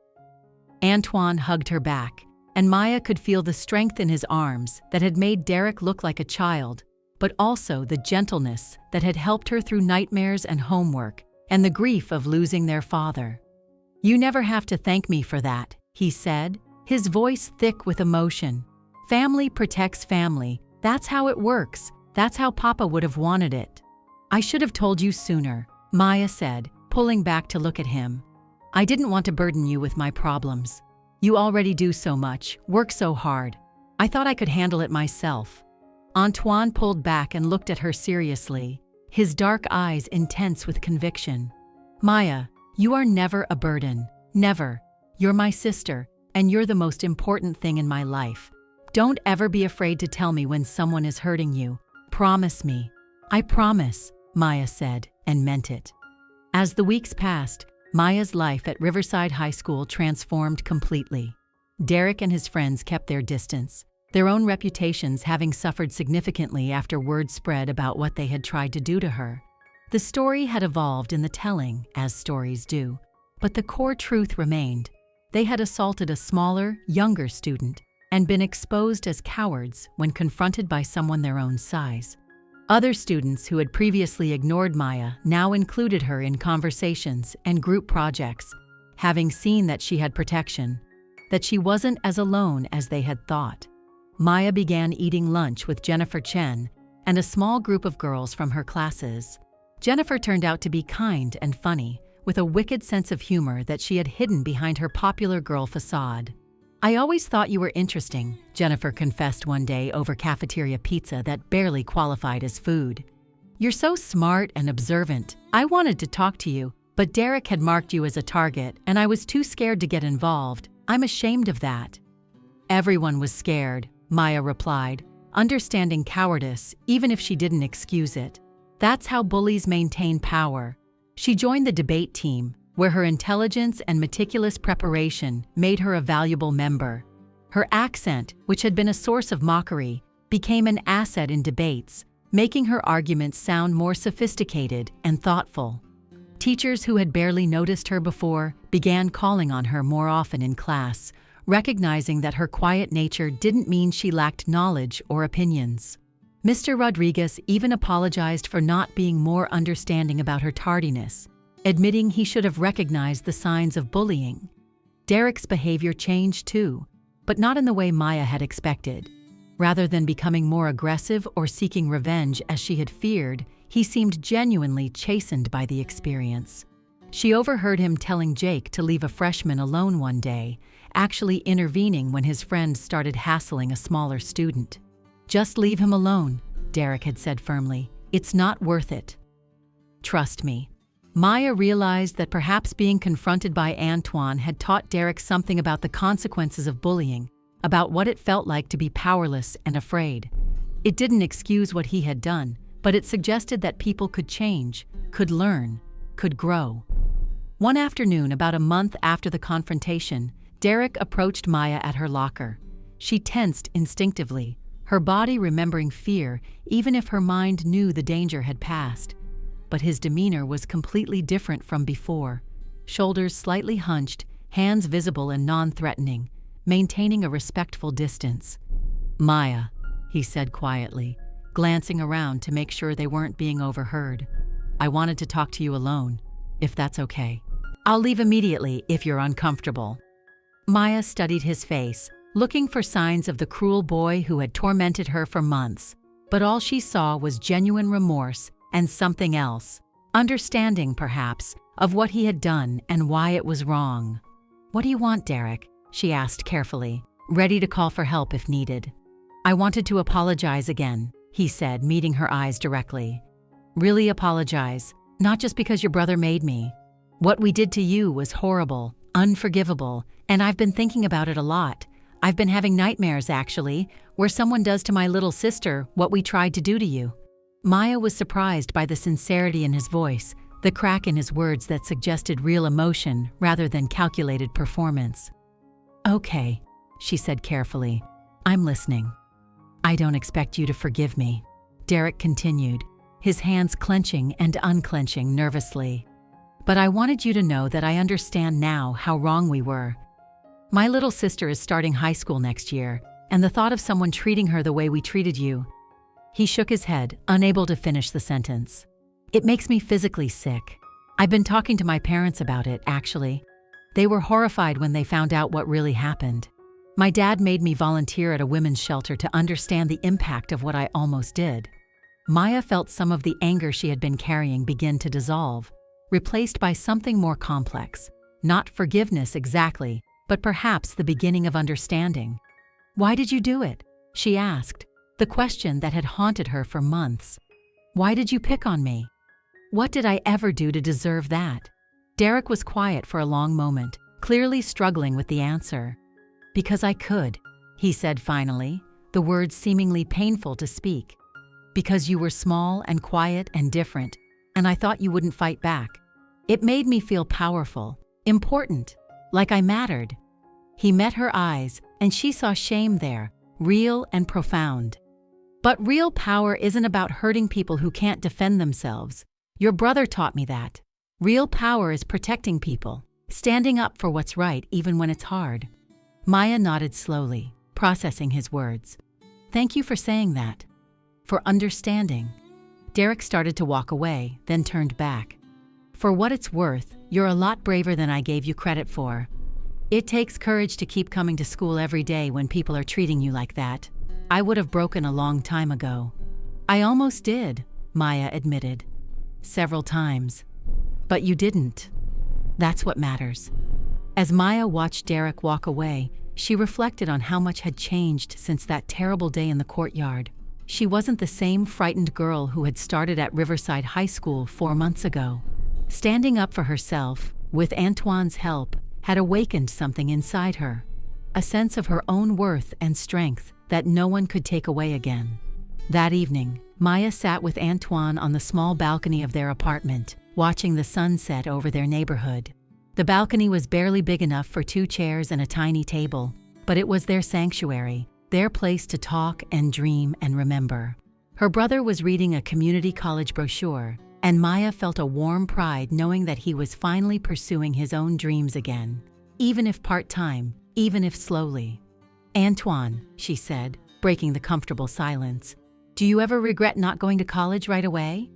Antoine hugged her back, and Maya could feel the strength in his arms that had made Derek look like a child, but also the gentleness that had helped her through nightmares and homework and the grief of losing their father. "You never have to thank me for that," he said, his voice thick with emotion. "Family protects family. That's how it works. That's how Papa would have wanted it." "I should have told you sooner," Maya said, pulling back to look at him. "I didn't want to burden you with my problems. You already do so much, work so hard. I thought I could handle it myself." Antoine pulled back and looked at her seriously, his dark eyes intense with conviction. "Maya, you are never a burden. Never. You're my sister, and you're the most important thing in my life. Don't ever be afraid to tell me when someone is hurting you. Promise me." "I promise," Maya said, and meant it. As the weeks passed, Maya's life at Riverside High School transformed completely. Derek and his friends kept their distance, their own reputations having suffered significantly after word spread about what they had tried to do to her. The story had evolved in the telling, as stories do, but the core truth remained. They had assaulted a smaller, younger student and been exposed as cowards when confronted by someone their own size. Other students who had previously ignored Maya now included her in conversations and group projects, having seen that she had protection, that she wasn't as alone as they had thought. Maya began eating lunch with Jennifer Chen and a small group of girls from her classes. Jennifer turned out to be kind and funny, with a wicked sense of humor that she had hidden behind her popular girl facade. "I always thought you were interesting," Jennifer confessed one day over cafeteria pizza that barely qualified as food. "You're so smart and observant. I wanted to talk to you, but Derek had marked you as a target, and I was too scared to get involved. I'm ashamed of that." "Everyone was scared," Maya replied, understanding cowardice even if she didn't excuse it. That's how bullies maintain power. She joined the debate team, where her intelligence and meticulous preparation made her a valuable member. Her accent, which had been a source of mockery, became an asset in debates, making her arguments sound more sophisticated and thoughtful. Teachers who had barely noticed her before began calling on her more often in class, recognizing that her quiet nature didn't mean she lacked knowledge or opinions. Mr. Rodriguez even apologized for not being more understanding about her tardiness, admitting he should have recognized the signs of bullying. Derek's behavior changed too, but not in the way Maya had expected. Rather than becoming more aggressive or seeking revenge as she had feared, he seemed genuinely chastened by the experience. She overheard him telling Jake to leave a freshman alone one day, actually intervening when his friend started hassling a smaller student. "Just leave him alone," Derek had said firmly. "It's not worth it." "Trust me." Maya realized that perhaps being confronted by Antoine had taught Derek something about the consequences of bullying, about what it felt like to be powerless and afraid. It didn't excuse what he had done, but it suggested that people could change, could learn, could grow. One afternoon, about a month after the confrontation, Derek approached Maya at her locker. She tensed instinctively, her body remembering fear even if her mind knew the danger had passed. But his demeanor was completely different from before. Shoulders slightly hunched, hands visible and non-threatening, maintaining a respectful distance. "Maya," he said quietly, glancing around to make sure they weren't being overheard. "I wanted to talk to you alone, if that's okay. I'll leave immediately if you're uncomfortable." Maya studied his face, looking for signs of the cruel boy who had tormented her for months. But all she saw was genuine remorse and something else, understanding, perhaps, of what he had done and why it was wrong. "What do you want, Derek?" she asked carefully, ready to call for help if needed. "I wanted to apologize again," he said, meeting her eyes directly. "Really apologize, not just because your brother made me. What we did to you was horrible, unforgivable, and I've been thinking about it a lot. I've been having nightmares, actually, where someone does to my little sister what we tried to do to you." Maya was surprised by the sincerity in his voice, the crack in his words that suggested real emotion rather than calculated performance. "Okay," she said carefully. "I'm listening." "I don't expect you to forgive me," Derek continued, his hands clenching and unclenching nervously. "But I wanted you to know that I understand now how wrong we were. My little sister is starting high school next year, and the thought of someone treating her the way we treated you—" He shook his head, unable to finish the sentence. "It makes me physically sick. I've been talking to my parents about it, actually. They were horrified when they found out what really happened. My dad made me volunteer at a women's shelter to understand the impact of what I almost did." Maya felt some of the anger she had been carrying begin to dissolve, replaced by something more complex. Not forgiveness exactly, but perhaps the beginning of understanding. "Why did you do it?" she asked, the question that had haunted her for months. "Why did you pick on me? What did I ever do to deserve that?" Derek was quiet for a long moment, clearly struggling with the answer. "Because I could," he said finally, the words seemingly painful to speak. "Because you were small and quiet and different, and I thought you wouldn't fight back. It made me feel powerful, important, like I mattered." He met her eyes, and she saw shame there, real and profound. "But real power isn't about hurting people who can't defend themselves. Your brother taught me that. Real power is protecting people, standing up for what's right even when it's hard." Maya nodded slowly, processing his words. "Thank you for saying that. For understanding." Derek started to walk away, then turned back. "For what it's worth, you're a lot braver than I gave you credit for. It takes courage to keep coming to school every day when people are treating you like that. I would have broken a long time ago." "I almost did," Maya admitted. "Several times. But you didn't. That's what matters." As Maya watched Derek walk away, she reflected on how much had changed since that terrible day in the courtyard. She wasn't the same frightened girl who had started at Riverside High School 4 months ago. Standing up for herself, with Antoine's help, had awakened something inside her. A sense of her own worth and strength that no one could take away again. That evening, Maya sat with Antoine on the small balcony of their apartment, watching the sunset over their neighborhood. The balcony was barely big enough for 2 chairs and a tiny table, but it was their sanctuary, their place to talk and dream and remember. Her brother was reading a community college brochure, and Maya felt a warm pride knowing that he was finally pursuing his own dreams again, even if part-time, even if slowly. "Antoine," she said, breaking the comfortable silence, "do you ever regret not going to college right away?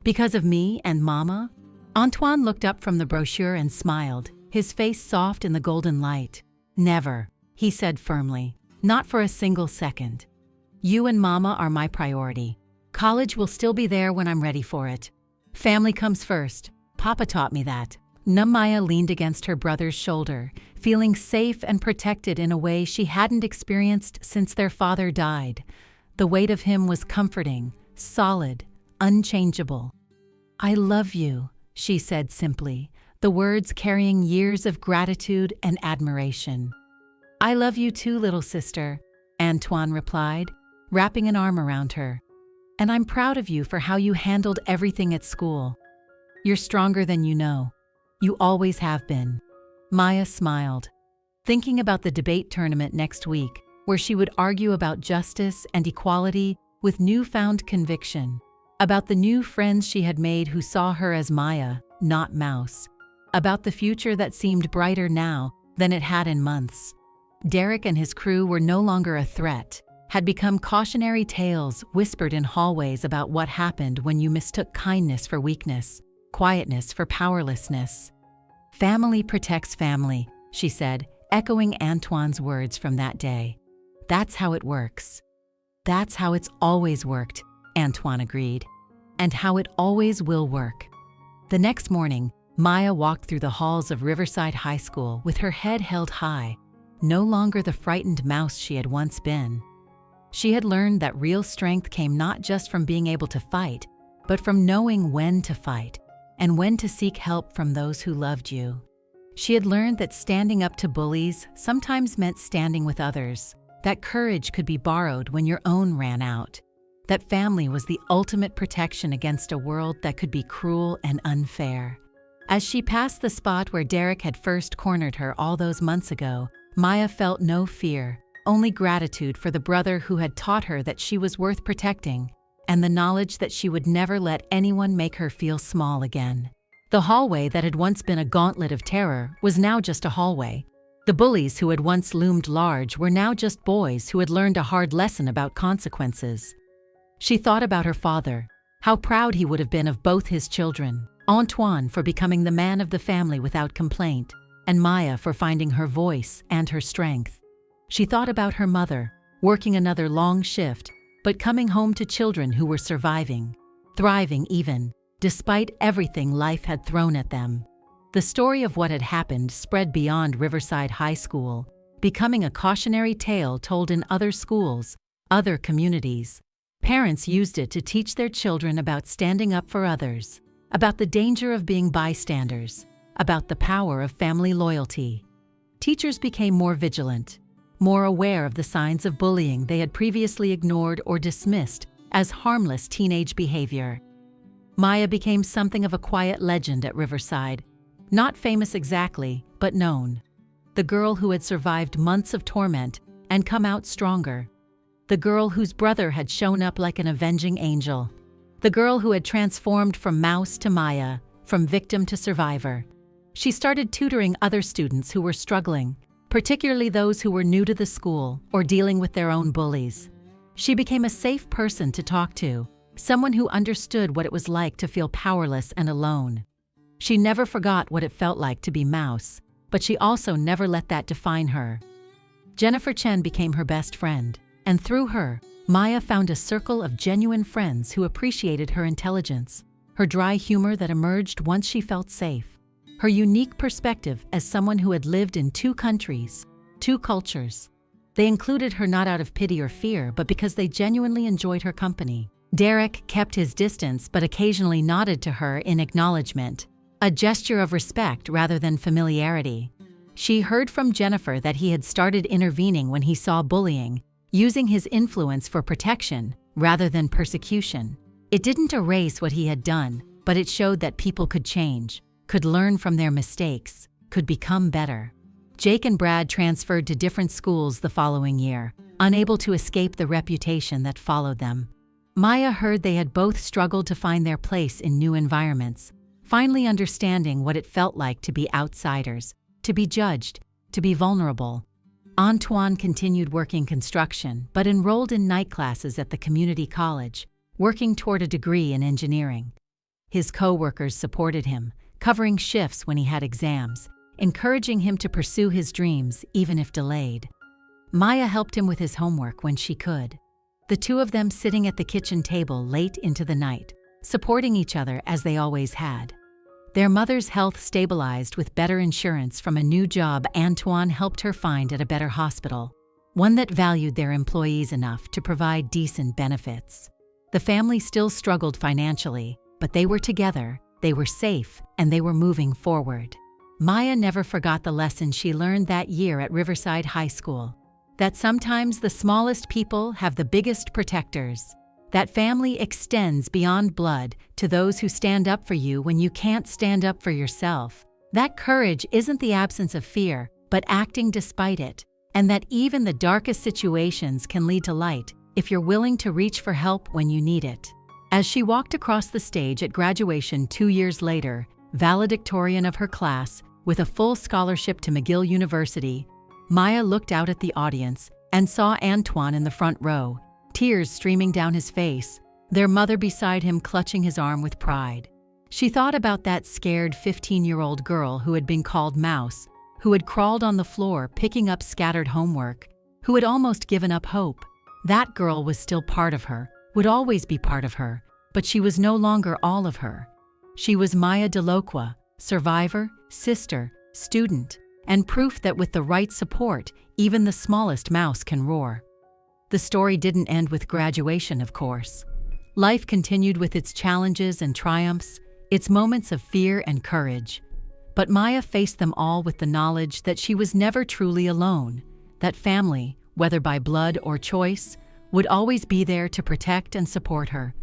Because of me and Mama?" Antoine looked up from the brochure and smiled, his face soft in the golden light. "Never," he said firmly. "Not for a single second. You and Mama are my priority. College will still be there when I'm ready for it. Family comes first. Papa taught me that." Maya leaned against her brother's shoulder, feeling safe and protected in a way she hadn't experienced since their father died. The weight of him was comforting, solid, unchangeable. "I love you," she said simply, the words carrying years of gratitude and admiration. "I love you too, little sister," Antoine replied, wrapping an arm around her. "And I'm proud of you for how you handled everything at school. You're stronger than you know. You always have been." Maya smiled, thinking about the debate tournament next week, where she would argue about justice and equality with newfound conviction, about the new friends she had made who saw her as Maya, not Mouse, about the future that seemed brighter now than it had in months. Derek and his crew were no longer a threat, had become cautionary tales whispered in hallways about what happened when you mistook kindness for weakness, quietness for powerlessness. "Family protects family," she said, echoing Antoine's words from that day. "That's how it works." "That's how it's always worked," Antoine agreed, "and how it always will work." The next morning, Maya walked through the halls of Riverside High School with her head held high, no longer the frightened mouse she had once been. She had learned that real strength came not just from being able to fight, but from knowing when to fight and when to seek help from those who loved you. She had learned that standing up to bullies sometimes meant standing with others, that courage could be borrowed when your own ran out, that family was the ultimate protection against a world that could be cruel and unfair. As she passed the spot where Derek had first cornered her all those months ago, Maya felt no fear, only gratitude for the brother who had taught her that she was worth protecting, and the knowledge that she would never let anyone make her feel small again. The hallway that had once been a gauntlet of terror was now just a hallway. The bullies who had once loomed large were now just boys who had learned a hard lesson about consequences. She thought about her father, how proud he would have been of both his children, Antoine for becoming the man of the family without complaint, and Maya for finding her voice and her strength. She thought about her mother, working another long shift, but coming home to children who were surviving, thriving even, despite everything life had thrown at them. The story of what had happened spread beyond Riverside High School, becoming a cautionary tale told in other schools, other communities. Parents used it to teach their children about standing up for others, about the danger of being bystanders, about the power of family loyalty. Teachers became more vigilant, more aware of the signs of bullying they had previously ignored or dismissed as harmless teenage behavior. Maya became something of a quiet legend at Riverside, not famous exactly, but known. The girl who had survived months of torment and come out stronger. The girl whose brother had shown up like an avenging angel. The girl who had transformed from mouse to Maya, from victim to survivor. She started tutoring other students who were struggling, particularly those who were new to the school or dealing with their own bullies. She became a safe person to talk to, someone who understood what it was like to feel powerless and alone. She never forgot what it felt like to be mouse, but she also never let that define her. Jennifer Chen became her best friend, and through her, Maya found a circle of genuine friends who appreciated her intelligence, her dry humor that emerged once she felt safe, her unique perspective as someone who had lived in 2 countries, 2 cultures. They included her not out of pity or fear, but because they genuinely enjoyed her company. Derek kept his distance but occasionally nodded to her in acknowledgement, a gesture of respect rather than familiarity. She heard from Jennifer that he had started intervening when he saw bullying, using his influence for protection rather than persecution. It didn't erase what he had done, but it showed that people could change, could learn from their mistakes, could become better. Jake and Brad transferred to different schools the following year, unable to escape the reputation that followed them. Maya heard they had both struggled to find their place in new environments, finally understanding what it felt like to be outsiders, to be judged, to be vulnerable. Antoine continued working construction, but enrolled in night classes at the community college, working toward a degree in engineering. His co-workers supported him, covering shifts when he had exams, encouraging him to pursue his dreams even if delayed. Maya helped him with his homework when she could, the 2 of them sitting at the kitchen table late into the night, supporting each other as they always had. Their mother's health stabilized with better insurance from a new job Antoine helped her find at a better hospital, one that valued their employees enough to provide decent benefits. The family still struggled financially, but they were together, they were safe, and they were moving forward. Maya never forgot the lesson she learned that year at Riverside High School, that sometimes the smallest people have the biggest protectors. That family extends beyond blood to those who stand up for you when you can't stand up for yourself. That courage isn't the absence of fear, but acting despite it, and that even the darkest situations can lead to light if you're willing to reach for help when you need it. As she walked across the stage at graduation 2 years later, valedictorian of her class, with a full scholarship to McGill University, Maya looked out at the audience and saw Antoine in the front row, tears streaming down his face, their mother beside him clutching his arm with pride. She thought about that scared 15-year-old girl who had been called Mouse, who had crawled on the floor picking up scattered homework, who had almost given up hope. That girl was still part of her, would always be part of her, but she was no longer all of her. She was Maya Delocqua, survivor, sister, student, and proof that with the right support, even the smallest mouse can roar. The story didn't end with graduation, of course. Life continued with its challenges and triumphs, its moments of fear and courage. But Maya faced them all with the knowledge that she was never truly alone, that family, whether by blood or choice, would always be there to protect and support her.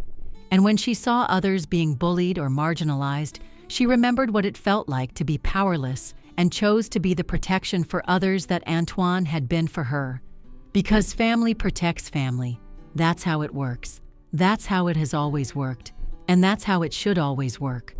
And when she saw others being bullied or marginalized, she remembered what it felt like to be powerless and chose to be the protection for others that Antoine had been for her. Because family protects family. That's how it works. That's how it has always worked, and that's how it should always work.